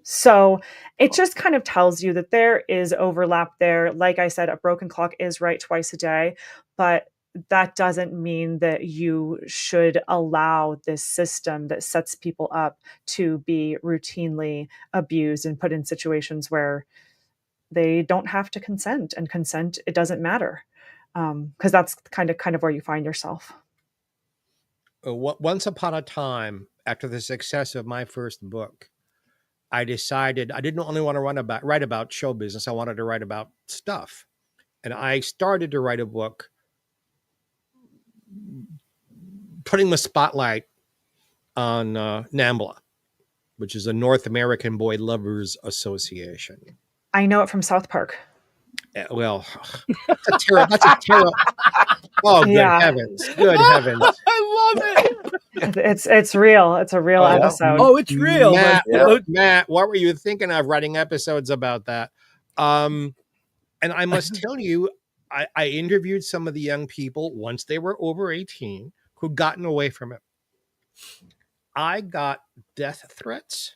So it just kind of tells you that there is overlap there. Like I said, a broken clock is right twice a day, but that doesn't mean that you should allow this system that sets people up to be routinely abused and put in situations where they don't have to consent, and consent, it doesn't matter. Because that's kind of where you find yourself. Once upon a time, after the success of my first book, I decided I didn't only want to write about show business. I wanted to write about stuff. And I started to write a book putting the spotlight on NAMBLA, which is a North American Boy Lovers Association. I know it from South Park. Well, that's a terrible. Oh, good heavens! Good heavens! I love it. It's real. It's a real episode. Oh, it's real. Matt, what were you thinking of writing episodes about that? And I must tell you, I interviewed some of the young people once they were over 18 who'd gotten away from it. I got death threats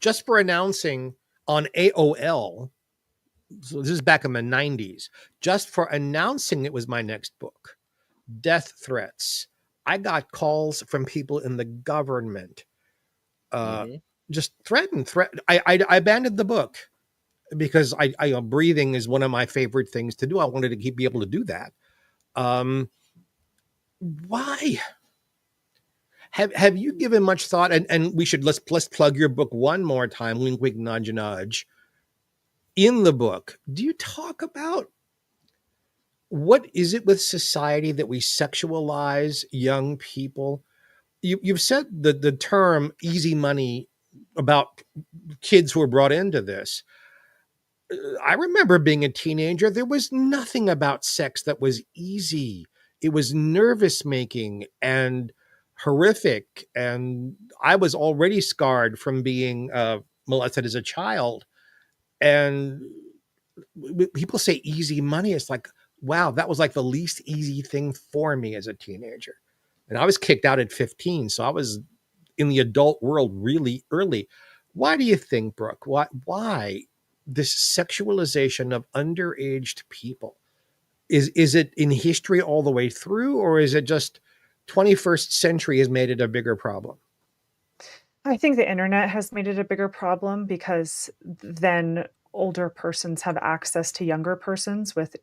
just for announcing on AOL. So this is back in the 90s, just for announcing it was my next book. Death threats. I got calls from people in the government, just threatened. I abandoned the book because I breathing is one of my favorite things to do. I wanted to be able to do that. Why? Have you given much thought? And we should let's plug your book one more time. Wink, wink, nudge, nudge. In the book, do you talk about what is it with society that we sexualize young people? You've said the term easy money about kids who are brought into this. I remember being a teenager. There was nothing about sex that was easy. It was nervous making and horrific. And I was already scarred from being molested as a child. And people say easy money. It's like, wow, that was like the least easy thing for me as a teenager. And I was kicked out at 15. So I was in the adult world really early. Why do you think, Brooke? Why this sexualization of underaged people? Is it in history all the way through, or is it just 21st century has made it a bigger problem? I think the internet has made it a bigger problem because then older persons have access to younger persons with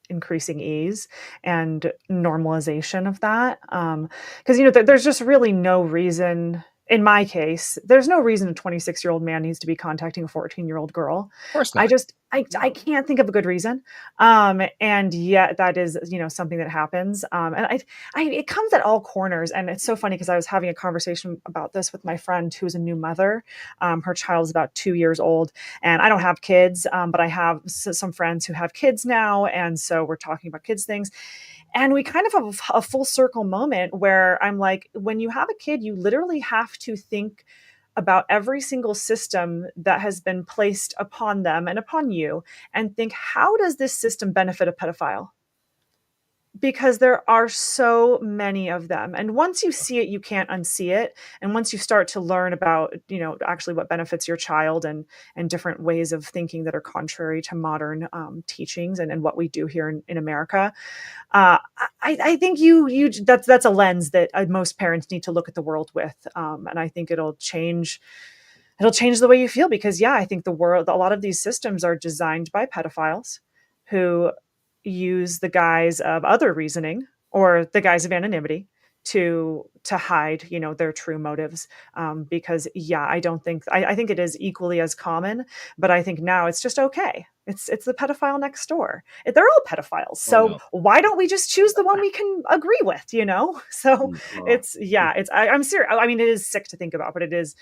increasing ease and normalization of that. Because, there's just really no reason, in my case, there's no reason a 26-year-old man needs to be contacting a 14-year-old girl. Of course I not. just, I can't think of a good reason. And yet that is, something that happens. And it comes at all corners. And it's so funny because I was having a conversation about this with my friend who's a new mother. Her child's about 2 years old, and I don't have kids, but I have some friends who have kids now. And so we're talking about kids things. And we kind of have a full circle moment where I'm like, when you have a kid, you literally have to think about every single system that has been placed upon them and upon you, and think, how does this system benefit a pedophile? Because there are so many of them. And once you see it, you can't unsee it. And once you start to learn about, actually what benefits your child and different ways of thinking that are contrary to modern teachings and what we do here in America, I think that's a lens that most parents need to look at the world with. And I think it'll change the way you feel, because I think a lot of these systems are designed by pedophiles who use the guise of other reasoning or the guise of anonymity to hide, their true motives. Because I don't think, I think it is equally as common, but I think now it's just okay. It's the pedophile next door. They're all pedophiles. So no. why don't we just choose the one we can agree with, So I'm serious. I mean, it is sick to think about, but it is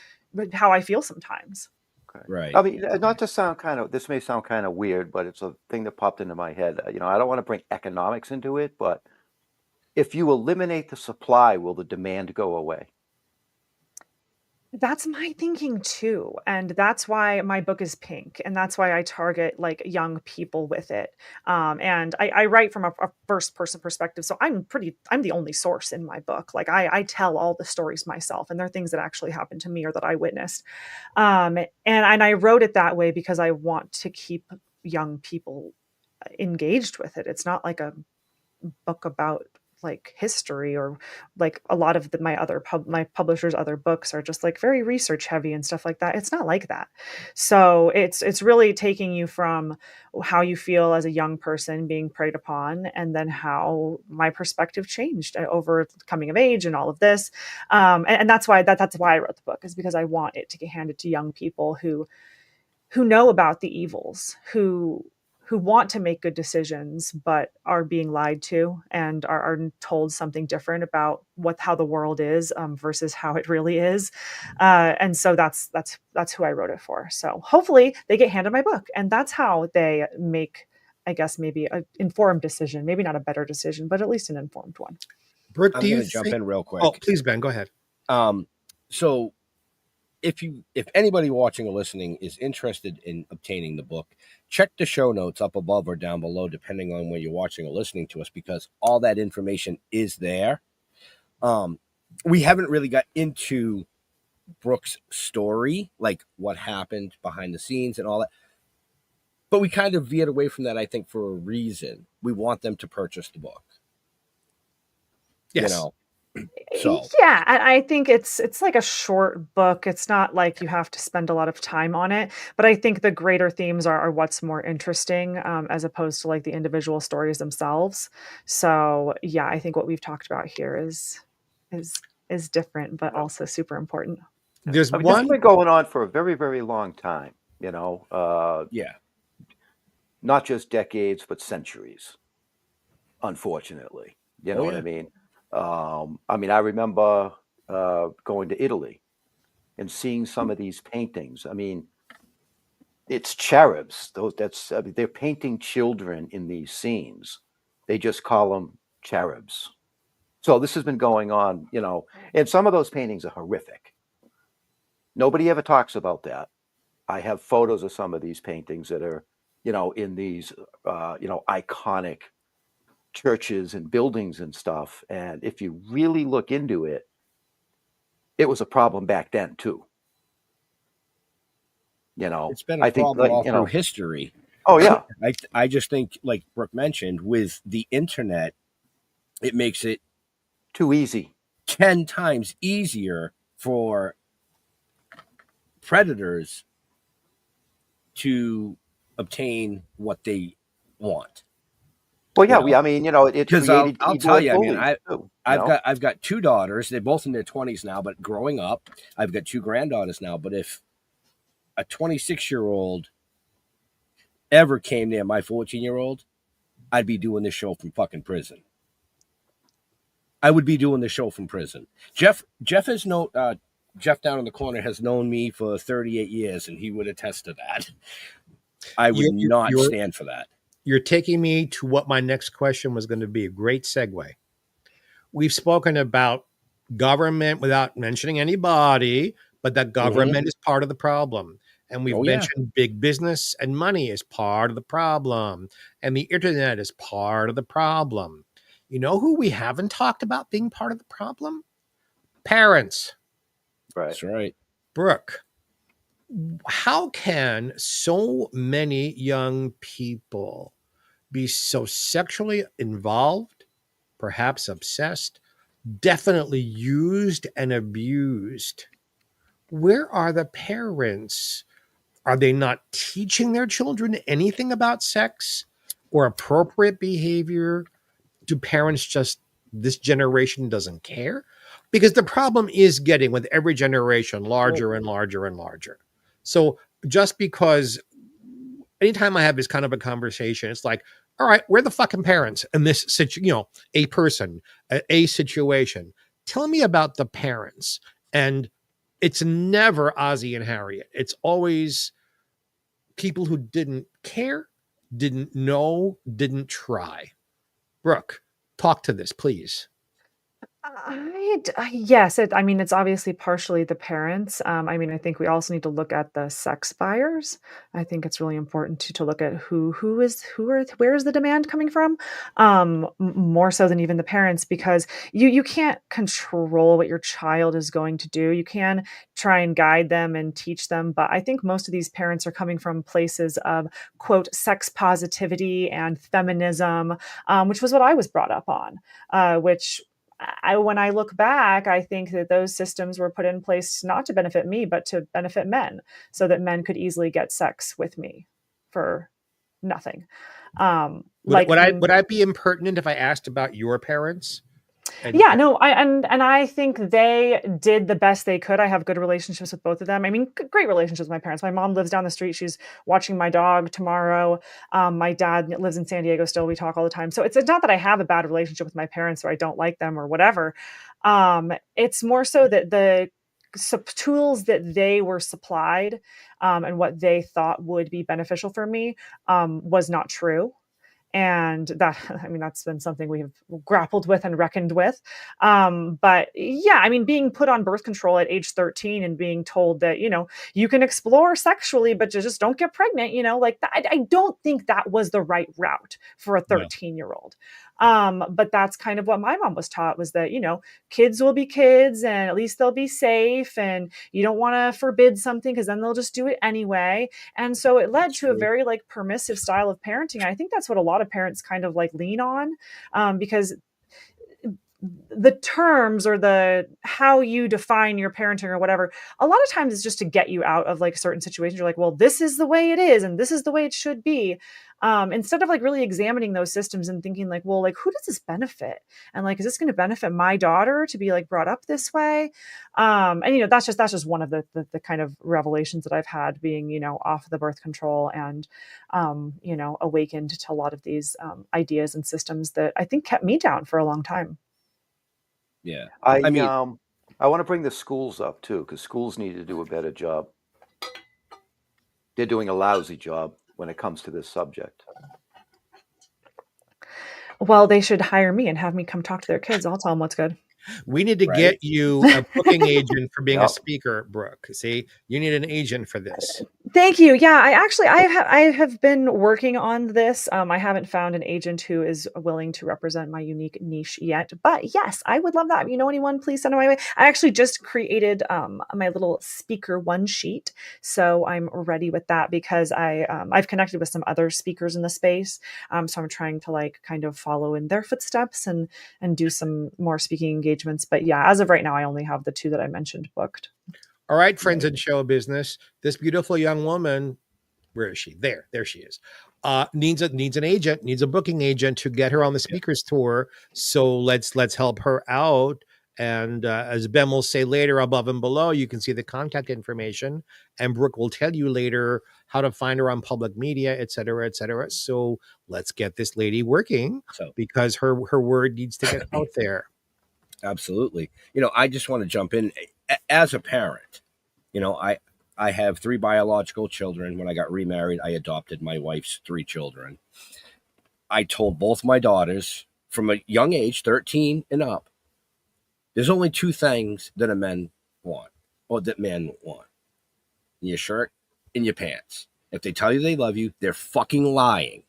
how I feel sometimes. Okay. Right. I mean, not to sound this may sound kind of weird, but it's a thing that popped into my head. I don't want to bring economics into it, but if you eliminate the supply, will the demand go away? That's my thinking too. And that's why my book is pink. And that's why I target like young people with it. And I write from a first person perspective. So I'm the only source in my book. Like I tell all the stories myself, and they're things that actually happened to me or that I witnessed. And I wrote it that way because I want to keep young people engaged with it. It's not like a book about like history, or like a lot of my publisher's other books are just like very research heavy and stuff like that. It's not like that. So it's really taking you from how you feel as a young person being preyed upon, and then how my perspective changed over coming of age and all of this. And that's why I wrote the book, is because I want it to get handed to young people who know about the evils, who want to make good decisions, but are being lied to and are told something different about how the world is versus how it really is. And so that's who I wrote it for. So hopefully they get handed my book, and that's how they make, I guess, maybe an informed decision, maybe not a better decision, but at least an informed one. Brooke, I'm do you going to jump in real quick. Oh, please, Ben, go ahead. So if anybody watching or listening is interested in obtaining the book, check the show notes up above or down below, depending on where you're watching or listening to us, because all that information is there. We haven't really got into Brooke's story, like what happened behind the scenes and all that, but we kind of veered away from that, I think, for a reason. We want them to purchase the book. Yes. So yeah, I think it's like a short book. It's not like you have to spend a lot of time on it, but I think the greater themes are what's more interesting, as opposed to like the individual stories themselves. So I think what we've talked about here is different, but also super important. There's I mean, this has one. been going on for a very, very long time, yeah. not just decades, but centuries, unfortunately. You know Oh, what yeah. I mean? I remember going to Italy and seeing some of these paintings. I mean, it's cherubs. They're painting children in these scenes. They just call them cherubs. So this has been going on, and some of those paintings are horrific. Nobody ever talks about that. I have photos of some of these paintings that are, in these, iconic churches and buildings and stuff. And if you really look into it, it was a problem back then too. It's been a I think problem all through history. Oh yeah. I just think, like Brooke mentioned, with the internet, it makes it too easy. 10 times easier for predators to obtain what they want. Well, yeah, it's created I'll tell you, I've got two daughters. They're both in their 20s now, but growing up, I've got two granddaughters now. But if a 26-year-old ever came near my 14-year-old, I'd be doing this show from fucking prison. I would be doing the show from prison. Jeff has Jeff down in the corner has known me for 38 years, and he would attest to that. I would not stand for that. You're taking me to what my next question was going to be. A great segue. We've spoken about government without mentioning anybody, but that government is part of the problem. And we've mentioned big business and money is part of the problem. And the internet is part of the problem. You know who we haven't talked about being part of the problem? Parents. Right. That's right. Brooke, how can so many young people be so sexually involved, perhaps obsessed, definitely used and abused? Where are the parents? Are they not teaching their children anything about sex or appropriate behavior? Do parents just, this generation doesn't care? Because the problem is getting with every generation larger and larger and larger. So just because anytime I have this kind of a conversation, it's like, all right, we're the fucking parents in this situation, a person, a situation. Tell me about the parents. And it's never Ozzy and Harriet. It's always people who didn't care, didn't know, didn't try. Brooke, talk to this, please. Yes, it's obviously partially the parents. I think we also need to look at the sex buyers. I think it's really important to look at where is the demand coming from, more so than even the parents, because you can't control what your child is going to do. You can try and guide them and teach them, but I think most of these parents are coming from places of quote sex positivity and feminism, which was what I was brought up on, which. When I look back, I think that those systems were put in place not to benefit me, but to benefit men, so that men could easily get sex with me for nothing. Would I be impertinent if I asked about your parents? I think they did the best they could. I have good relationships with both of them. Great relationships with my parents. My mom lives down the street. She's watching my dog tomorrow. My dad lives in San Diego still. We talk all the time. So it's not that I have a bad relationship with my parents or I don't like them or whatever. It's more so that the tools that they were supplied and what they thought would be beneficial for me was not true. And that's been something we have grappled with and reckoned with. But yeah, being put on birth control at age 13 and being told that, you can explore sexually, but just don't get pregnant, like that. I don't think that was the right route for a 13-year-old. But that's kind of what my mom was taught, was that, kids will be kids and at least they'll be safe, and you don't want to forbid something because then they'll just do it anyway. And so it led to a very permissive style of parenting. I think that's what a lot of parents kind of lean on, because the terms or how you define your parenting or whatever, a lot of times it's just to get you out of certain situations. You're like, well, this is the way it is and this is the way it should be. Instead of really examining those systems and thinking who does this benefit? And is this going to benefit my daughter to be brought up this way? And that's just one of the kind of revelations that I've had being, off the birth control and, awakened to a lot of these ideas and systems that I think kept me down for a long time. Yeah. I want to bring the schools up too, because schools need to do a better job. They're doing a lousy job when it comes to this subject. Well, they should hire me and have me come talk to their kids. I'll tell them what's good. We need to Right. get you a booking agent for being a Yep. speaker, Brooke. See, you need an agent for this. Thank you. Yeah, I have been working on this. I haven't found an agent who is willing to represent my unique niche yet, but yes, I would love that. If you know anyone, please send them my way. I actually just created my little speaker one sheet, so I'm ready with that because I've connected with some other speakers in the space. So I'm trying to like kind of follow in their footsteps and do some more speaking engagements. But yeah, as of right now, I only have the 2 that I mentioned booked. All right, friends in show business, this beautiful young woman, where is she? There she is. Needs an agent, needs a booking agent to get her on the speakers tour. So let's help her out. And as Ben will say later, above and below, you can see the contact information. And Brooke will tell you later how to find her on public media, et cetera, et cetera. So let's get this lady working because her word needs to get out there. Absolutely. I just want to jump in as a parent. I have 3 biological children. When I got remarried, I adopted my wife's 3 children. I told both my daughters from a young age, 13 and up, there's only 2 things that men want. Your shirt and your pants. If they tell you they love you, they're fucking lying.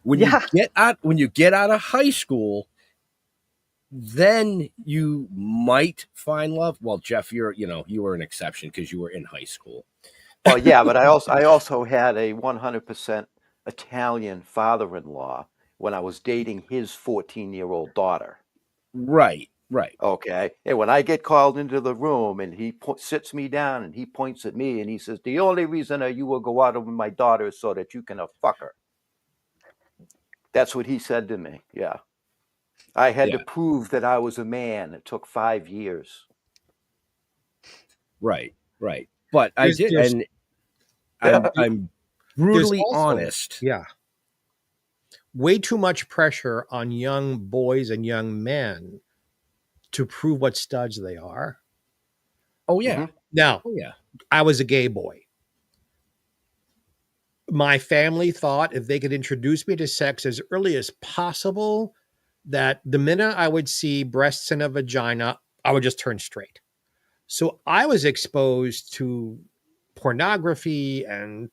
When you get out of high school, then you might find love. Well, Jeff, you were an exception because you were in high school. Well, yeah, but I also had a 100% Italian father-in-law when I was dating his 14-year-old daughter. Right. Okay. And when I get called into the room and he sits me down and he points at me and he says, the only reason you will go out with my daughter is so that you can fuck her. That's what he said to me. Yeah. I had to prove that I was a man. It took 5 years. Right. But I did, and I'm brutally honest. Yeah. Way too much pressure on young boys and young men to prove what studs they are. Oh, yeah. Mm-hmm. Now, I was a gay boy. My family thought if they could introduce me to sex as early as possible, that the minute I would see breasts and a vagina, I would just turn straight. So I was exposed to pornography and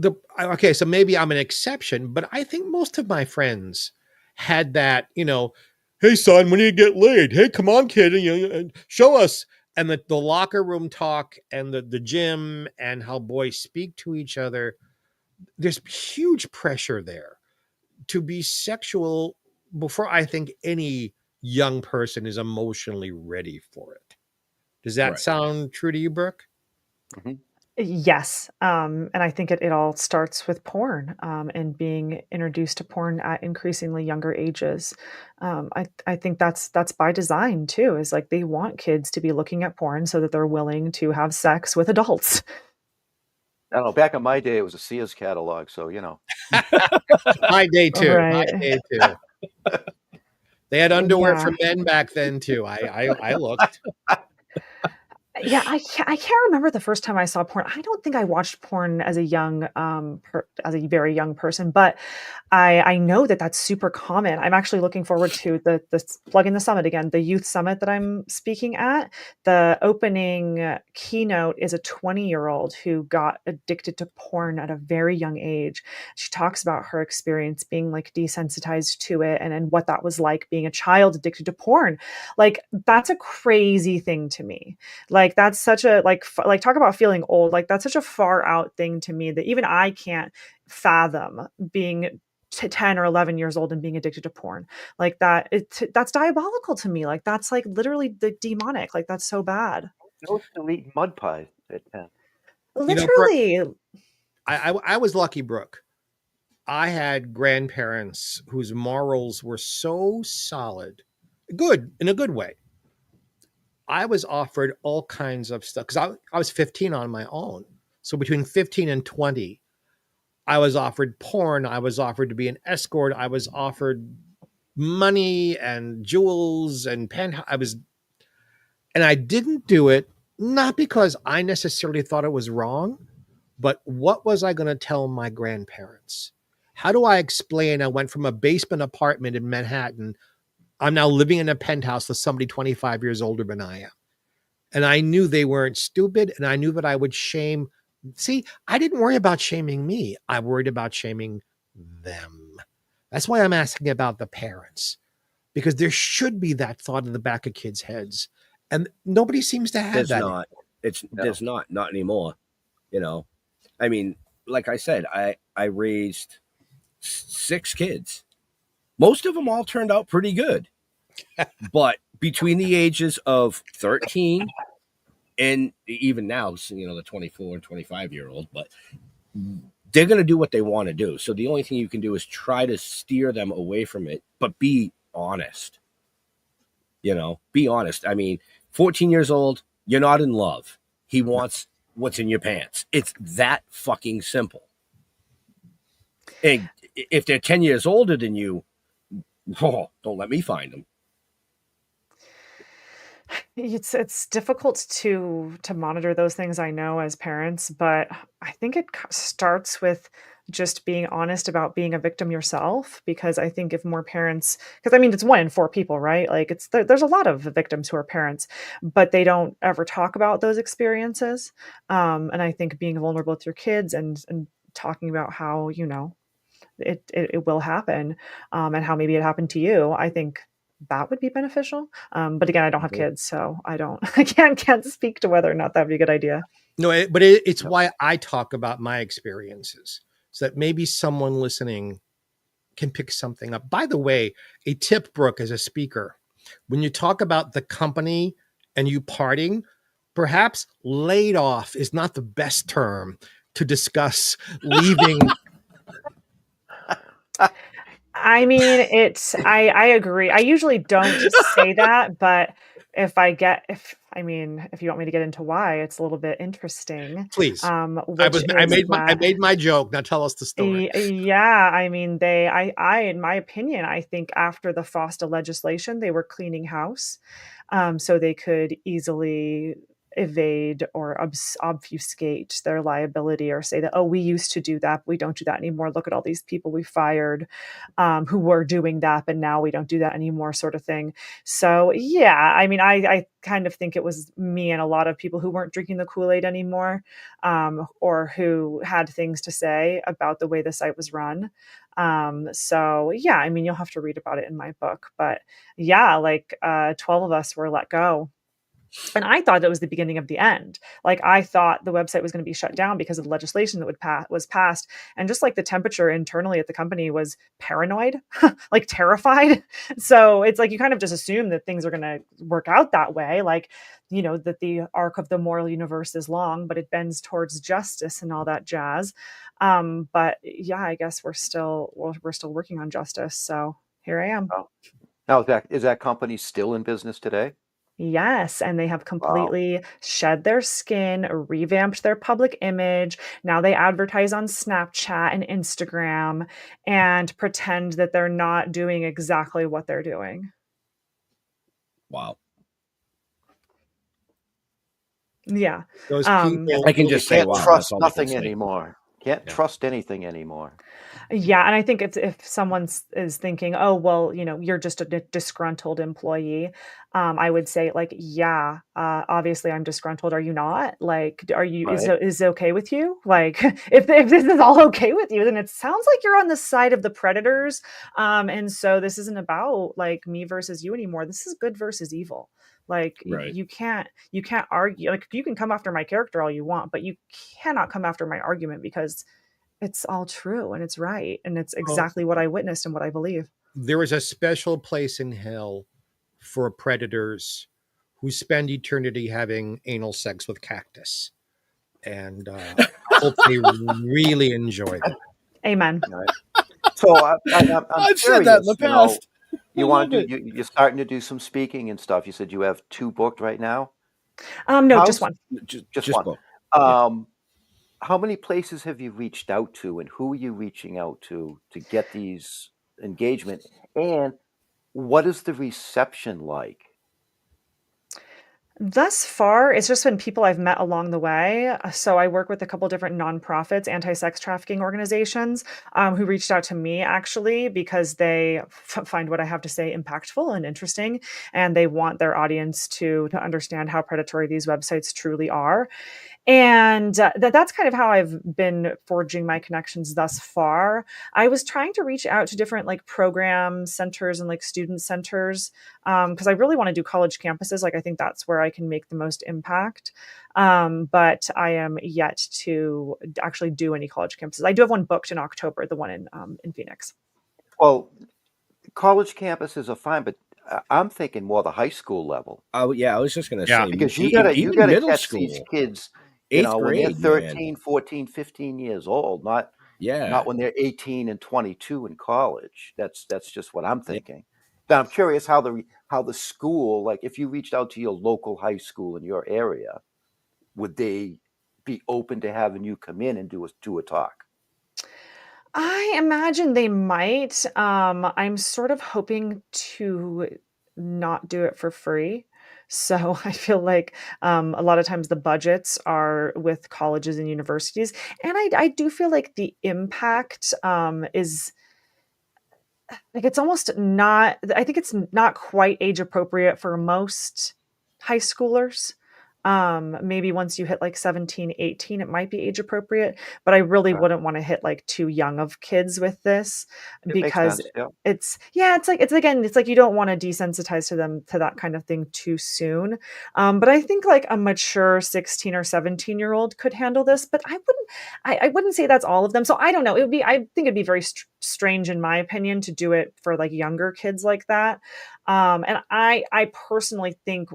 so maybe I'm an exception, but I think most of my friends had that, hey son, when do you get laid? Hey, come on, kid, show us. And the locker room talk and the gym and how boys speak to each other, there's huge pressure there to be sexual before I think any young person is emotionally ready for it. Does that sound true to you, Brooke? Mm-hmm. Yes. And I think it all starts with porn and being introduced to porn at increasingly younger ages. I think that's by design too, is like they want kids to be looking at porn so that they're willing to have sex with adults. I don't know. Back in my day, it was a Sears catalog. So, My day too. Right. My day too. They had underwear for men back then too. I looked. Yeah, I can't remember the first time I saw porn. I don't think I watched porn as a young, as a very young person, but I know that that's super common. I'm actually looking forward to the plug in the summit again, the youth summit that I'm speaking at. The opening keynote is a 20-year-old who got addicted to porn at a very young age. She talks about her experience being like desensitized to it and what that was like being a child addicted to porn. Like that's a crazy thing to me. Like that's such a like talk about feeling old. Like that's such a far out thing to me that even I can't fathom being 10 or 11 years old and being addicted to porn like that. That's diabolical to me. Like that's like literally the demonic. Like that's so bad. No, still eating mud pie at 10. Literally. Brooke, I was lucky, Brooke. I had grandparents whose morals were so solid, good in a good way. I was offered all kinds of stuff because I was 15 on my own. So between 15 and 20, I was offered porn. I was offered to be an escort. I was offered money and jewels and penthouse. And I didn't do it, not because I necessarily thought it was wrong, but what was I going to tell my grandparents? How do I explain I went from a basement apartment in Manhattan, I'm now living in a penthouse with somebody 25 years older than I am? And I knew they weren't stupid, and I knew that I would shame. See, I didn't worry about shaming me. I worried about shaming them. That's why I'm asking about the parents, because there should be that thought in the back of kids' heads. And nobody seems to have There's that. not. There's not anymore. You know, I mean, like I said, I raised 6 kids. Most of them all turned out pretty good. But between the ages of 13 and even now, the 24 and 25-year-old, but they're going to do what they want to do. So the only thing you can do is try to steer them away from it, but be honest. Be honest. I mean, 14 years old, you're not in love. He wants what's in your pants. It's that fucking simple. And if they're 10 years older than you, don't let me find them. It's difficult to monitor those things, I know, as parents, but I think it starts with just being honest about being a victim yourself. Because I think if more parents, because I mean, it's 1 in 4 people, right? Like there's a lot of victims who are parents, but they don't ever talk about those experiences. And I think being vulnerable with your kids and talking about how, it will happen, and how maybe it happened to you, I think that would be beneficial. But again, I don't have kids, so I can't speak to whether or not that would be a good idea. No, it's why I talk about my experiences, so that maybe someone listening can pick something up. By the way, a tip, Brooke, as a speaker, when you talk about the company and you parting, perhaps laid off is not the best term to discuss leaving. I mean, I agree. I usually don't say that, but if you want me to get into why, it's a little bit interesting. Please. Which I is made my joke. Now tell us the story. Yeah, I mean, in my opinion, I think after the FOSTA legislation, they were cleaning house, so they could easily evade or obfuscate their liability, or say that, oh, we used to do that, we don't do that anymore. Look at all these people we fired, who were doing that, but now we don't do that anymore, sort of thing. So yeah, I mean, I kind of think it was me and a lot of people who weren't drinking the Kool-Aid anymore, or who had things to say about the way the site was run. So yeah, I mean, you'll have to read about it in my book, but yeah, like 12 of us were let go. And I thought it was the beginning of the end. Like, I thought the website was going to be shut down because of the legislation that was passed. And just like the temperature internally at the company was paranoid, like terrified. So it's like you kind of just assume that things are going to work out that way. Like, that the arc of the moral universe is long, but it bends towards justice and all that jazz. But yeah, I guess we're still working on justice. So here I am. Oh. Now, is that company still in business today? Yes, and they have Wow. completely shed their skin, revamped their public image. Now they advertise on Snapchat and Instagram and pretend that they're not doing exactly what they're doing. Wow. Yeah. Those people, I can just say, Can't wow, that's trust all I can nothing say. anymore. Can't trust anything anymore. Yeah, and I think if someone is thinking, oh, well, you're just a disgruntled employee, I would say, like, yeah, obviously I'm disgruntled. Are you not? Like, is Right. it okay with you? Like, if this is all okay with you, then it sounds like you're on the side of the predators. And so this isn't about like me versus you anymore. This is good versus evil. Like, Right. you can't argue. Like, you can come after my character all you want, but you cannot come after my argument, because it's all true and it's right and it's exactly what I witnessed and what I believe. there is a special place in hell for predators who spend eternity having anal sex with cactus, and hope they really enjoy that. Amen. Right. So I'm I've said that in the curious, past. you I want love to do, you're starting to do some speaking and stuff. You said you have 2 booked right now. No, just How's one. just Just one? book. Yeah. How many places have you reached out to, and who are you reaching out to get these engagement? And what is the reception like? Thus far, it's just been people I've met along the way. So I work with a couple different nonprofits, anti-sex trafficking organizations, who reached out to me actually because they find what I have to say impactful and interesting, and they want their audience to understand how predatory these websites truly are. And that's kind of how I've been forging my connections thus far. I was trying to reach out to different like program centers and like student centers because I really want to do college campuses. Like I think that's where I can make the most impact. But I am yet to actually do any college campuses. I do have one booked in October, the one in Phoenix. Well, college campuses are fine, but I'm thinking more the high school level. Oh yeah, I was just gonna Yeah. say Because you even gotta middle catch these school, kids, eighth when they're grade, man. 13, 14, 15 years old, Yeah, not when they're 18 and 22 in college. That's just what I'm yeah. thinking. Now I'm curious how the school, like if you reached out to your local high school in your area, would they be open to having you come in and do a talk? I imagine they might. I'm sort of hoping to not do it for free. So I feel like a lot of times the budgets are with colleges and universities. And I do feel like the impact is like it's almost not, I think it's not quite age appropriate for most high schoolers. Maybe once you hit like 17, 18, it might be age appropriate, but I really Okay. wouldn't want to hit like too young of kids with this It makes because sense. Yeah. it's again, it's like you don't want to desensitize to them to that kind of thing too soon. But I think like a mature 16 or 17-year-old could handle this, but I wouldn't say that's all of them. So I don't know. I think it'd be very strange in my opinion to do it for like younger kids like that. And I personally think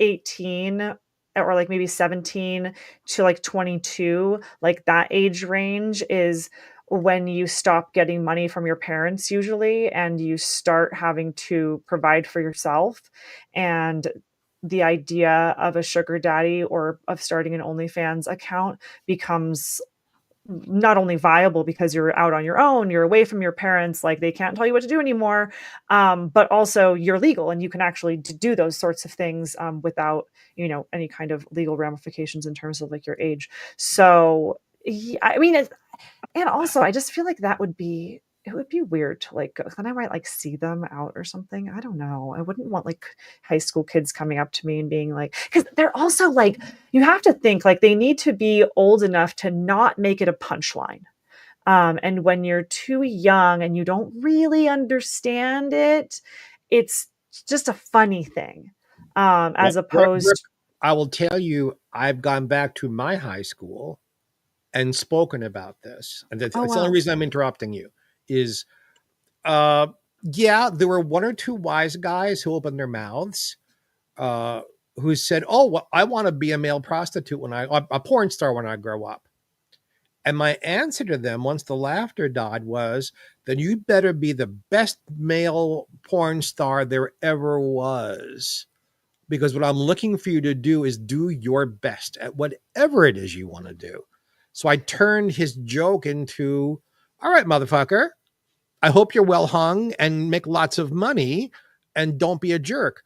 18 or like maybe 17 to like 22, like that age range is when you stop getting money from your parents usually and you start having to provide for yourself. And the idea of a sugar daddy or of starting an OnlyFans account becomes not only viable because you're out on your own, you're away from your parents, like they can't tell you what to do anymore, but also you're legal and you can actually do those sorts of things without, any kind of legal ramifications in terms of like your age. So, I mean, and also I just feel like it would be weird to like go, then I might like see them out or something. I don't know. I wouldn't want like high school kids coming up to me and being like, because they're also like, you have to think like they need to be old enough to not make it a punchline. And when you're too young and you don't really understand it, it's just a funny thing. Well, As Brooke, opposed, I will tell you, I've gone back to my high school and spoken about this. And oh that's the only wow. reason I'm interrupting you is, uh, yeah, there were one or two wise guys who opened their mouths, uh, who said, "Oh, well, I want to be a male prostitute a porn star when I grow up." And my answer to them, once the laughter died, was, "Then you better be the best male porn star there ever was. Because what I'm looking for you to do is do your best at whatever it is you want to do." So I turned his joke into, "All right, motherfucker, I hope you're well hung and make lots of money and don't be a jerk."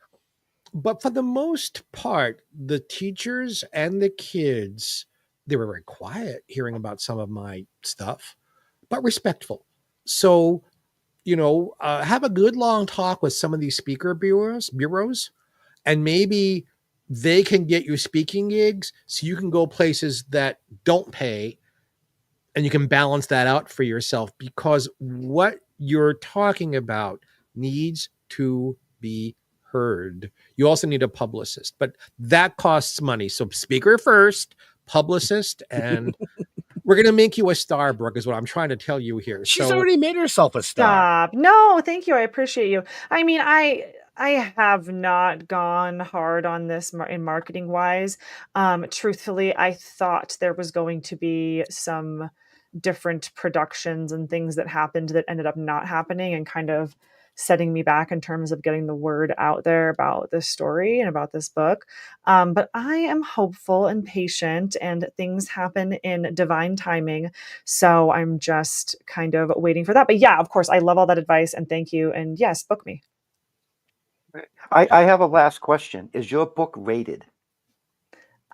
But for the most part, the teachers and the kids, they were very quiet hearing about some of my stuff, but respectful. So, have a good long talk with some of these speaker bureaus, and maybe they can get you speaking gigs so you can go places that don't pay and you can balance that out for yourself, because what you're talking about needs to be heard. You also need a publicist, but that costs money. So speaker first, publicist, and we're going to make you a star, Brooke, is what I'm trying to tell you here. She's So already made herself a star. Stop. No, thank you. I appreciate you. I mean, I have not gone hard on this in marketing wise. Truthfully, I thought there was going to be some different productions and things that happened that ended up not happening and kind of setting me back in terms of getting the word out there about this story and about this book. But I am hopeful and patient, and things happen in divine timing. So I'm just kind of waiting for that. But yeah, of course, I love all that advice and thank you. And yes, book me. I have a last question. Is your book rated?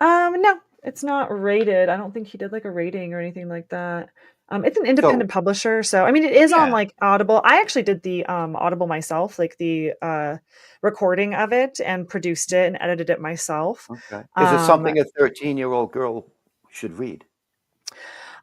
No, it's not rated. I don't think he did like a rating or anything like that. It's an independent publisher, so I mean it is on Yeah. like Audible. I actually did the Audible myself, like the recording of it and produced it and edited it myself. Okay. Is it Um, something a 13-year-old girl should read?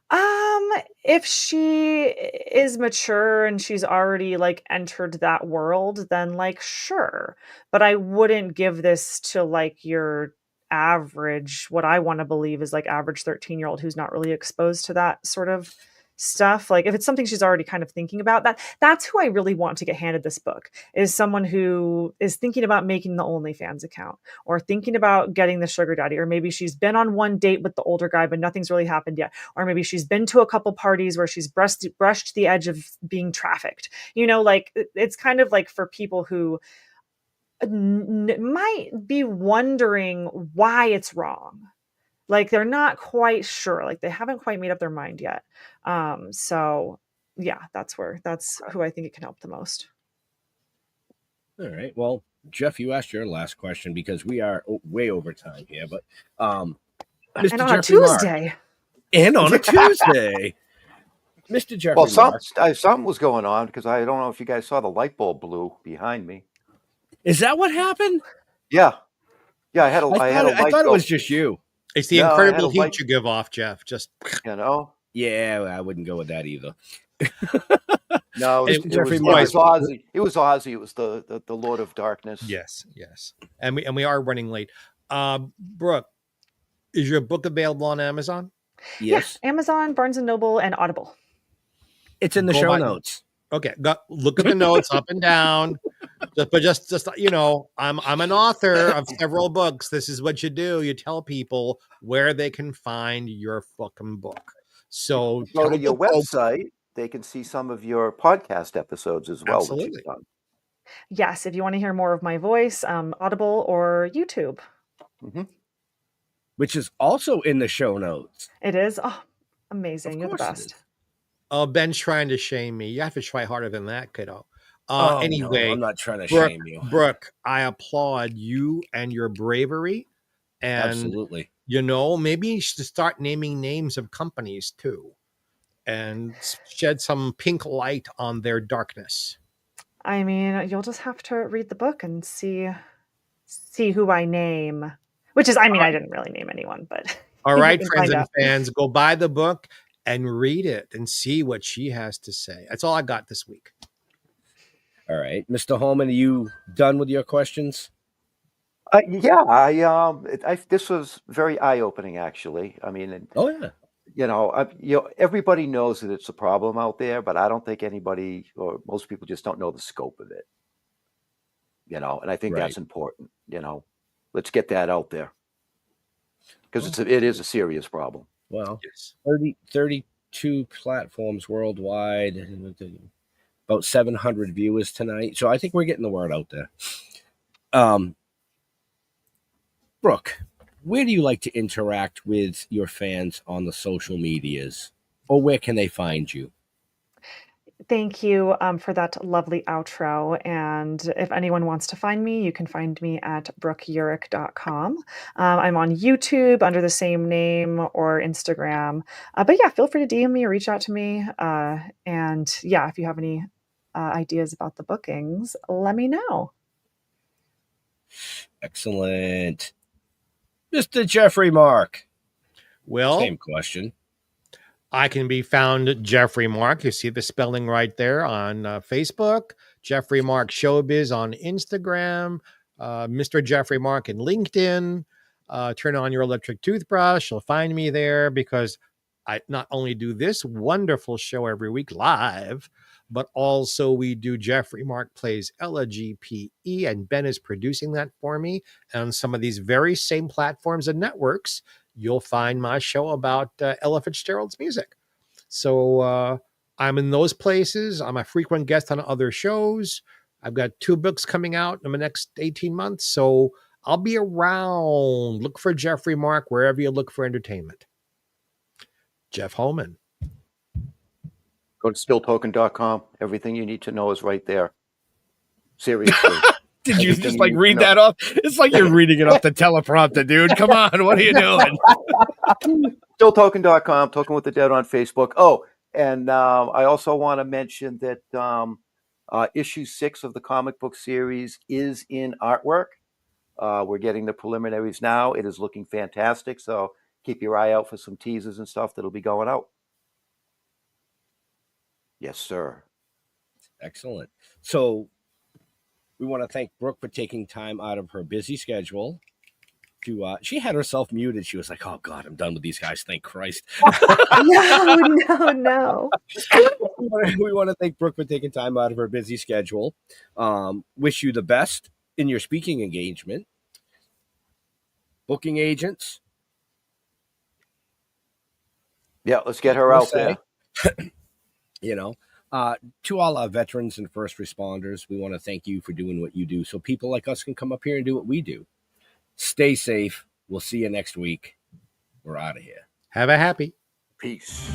Um, if she is mature and she's already like entered that world, then like sure. But I wouldn't give this to like your average, what I want to believe is like average 13-year-old who's not really exposed to that sort of stuff. Like if it's something she's already kind of thinking about, that's who I really want to get handed this book, is someone who is thinking about making the OnlyFans account or thinking about getting the sugar daddy, or maybe she's been on one date with the older guy but nothing's really happened yet, or maybe she's been to a couple parties where she's brushed the edge of being trafficked. Like it's kind of like for people who might be wondering why it's wrong. Like they're not quite sure, like they haven't quite made up their mind yet. So yeah, that's who I think it can help the most. All right. Well, Jeff, you asked your last question because we are way over time here, but Mr. And on Jeffrey a Mark. Tuesday. And on a Tuesday. Mr. Jeffrey Well, Mark. something was going on because I don't know if you guys saw the light bulb blew behind me. Is that what happened? Yeah. I had a I thought it was just you. It's the incredible heat you give off, Jeff. Just Yeah, I wouldn't go with that either. No, it was Ozzy. It was Ozzy. It was the Lord of Darkness. Yes. And we are running late. Brooke, is your book available on Amazon? Yes. Yeah, Amazon, Barnes and Noble, and Audible. It's in the show notes. Okay, look at the notes up and down. But just I'm an author of several books. This is what you do. You tell people where they can find your fucking book. So go to your website. They can see some of your podcast episodes as well. Absolutely. Yes, if you want to hear more of my voice, Audible or YouTube. Mm-hmm. Which is also in the show notes. It is. Oh, amazing. You're the best. Oh, Ben's trying to shame me. You have to try harder than that, kiddo. Anyway, no, I'm not trying to shame you. Brooke, I applaud you and your bravery. And absolutely. Maybe you should start naming names of companies too, and shed some pink light on their darkness. I mean, you'll just have to read the book and see who I name. Which is, I didn't really name anyone, but all right, friends and fans, go buy the book and read it and see what she has to say. That's all I got this week. All right, Mr. Holman, are you done with your questions? Yeah, this was very eye-opening, actually. I mean, everybody knows that it's a problem out there, but I don't think anybody or most people just don't know the scope of it. And I think that's important. Let's get that out there because it is a serious problem. Well, 32 platforms worldwide, about 700 viewers tonight. So I think we're getting the word out there. Brooke, where do you like to interact with your fans on the social medias, or where can they find you? Thank you for that lovely outro. And if anyone wants to find me, you can find me at brookurick.com. I'm on YouTube under the same name, or Instagram. But yeah, feel free to DM me or reach out to me. And yeah, if you have any ideas about the bookings, let me know. Excellent. Mr. Jeffrey Mark. Well, same question. I can be found Jeffrey Mark. You see the spelling right there on Facebook. Jeffrey Mark Showbiz on Instagram. Mr. Jeffrey Mark in LinkedIn. Turn on your electric toothbrush. You'll find me there because I not only do this wonderful show every week live, but also we do Jeffrey Mark Plays Ella GPE, and Ben is producing that for me. And on some of these very same platforms and networks, you'll find my show about Ella Fitzgerald's music. So I'm in those places. I'm a frequent guest on other shows. I've got 2 books coming out in the next 18 months. So I'll be around. Look for Jeffrey Mark wherever you look for entertainment. Jeff Holman. Go to stilltoken.com. Everything you need to know is right there. Seriously. Did you Everything just you like need to read know. that off? It's like you're reading it off the teleprompter, dude. Come on, what are you doing? StillToking.com, Toking with the Dead on Facebook. Oh, and I also want to mention that issue 6 of the comic book series is in artwork. We're getting the preliminaries now. It is looking fantastic. So keep your eye out for some teasers and stuff that'll be going out. Yes, sir. Excellent. So we want to thank Brooke for taking time out of her busy schedule to she had herself muted. She was like, oh God, I'm done with these guys. Thank Christ. No. We want to thank Brooke for taking time out of her busy schedule. Wish you the best in your speaking engagement. Booking agents. Yeah, let's get her out there. You know, to all our veterans and first responders, we want to thank you for doing what you do so people like us can come up here and do what we do. Stay safe. We'll see you next week. We're out of here. Have a happy. Peace.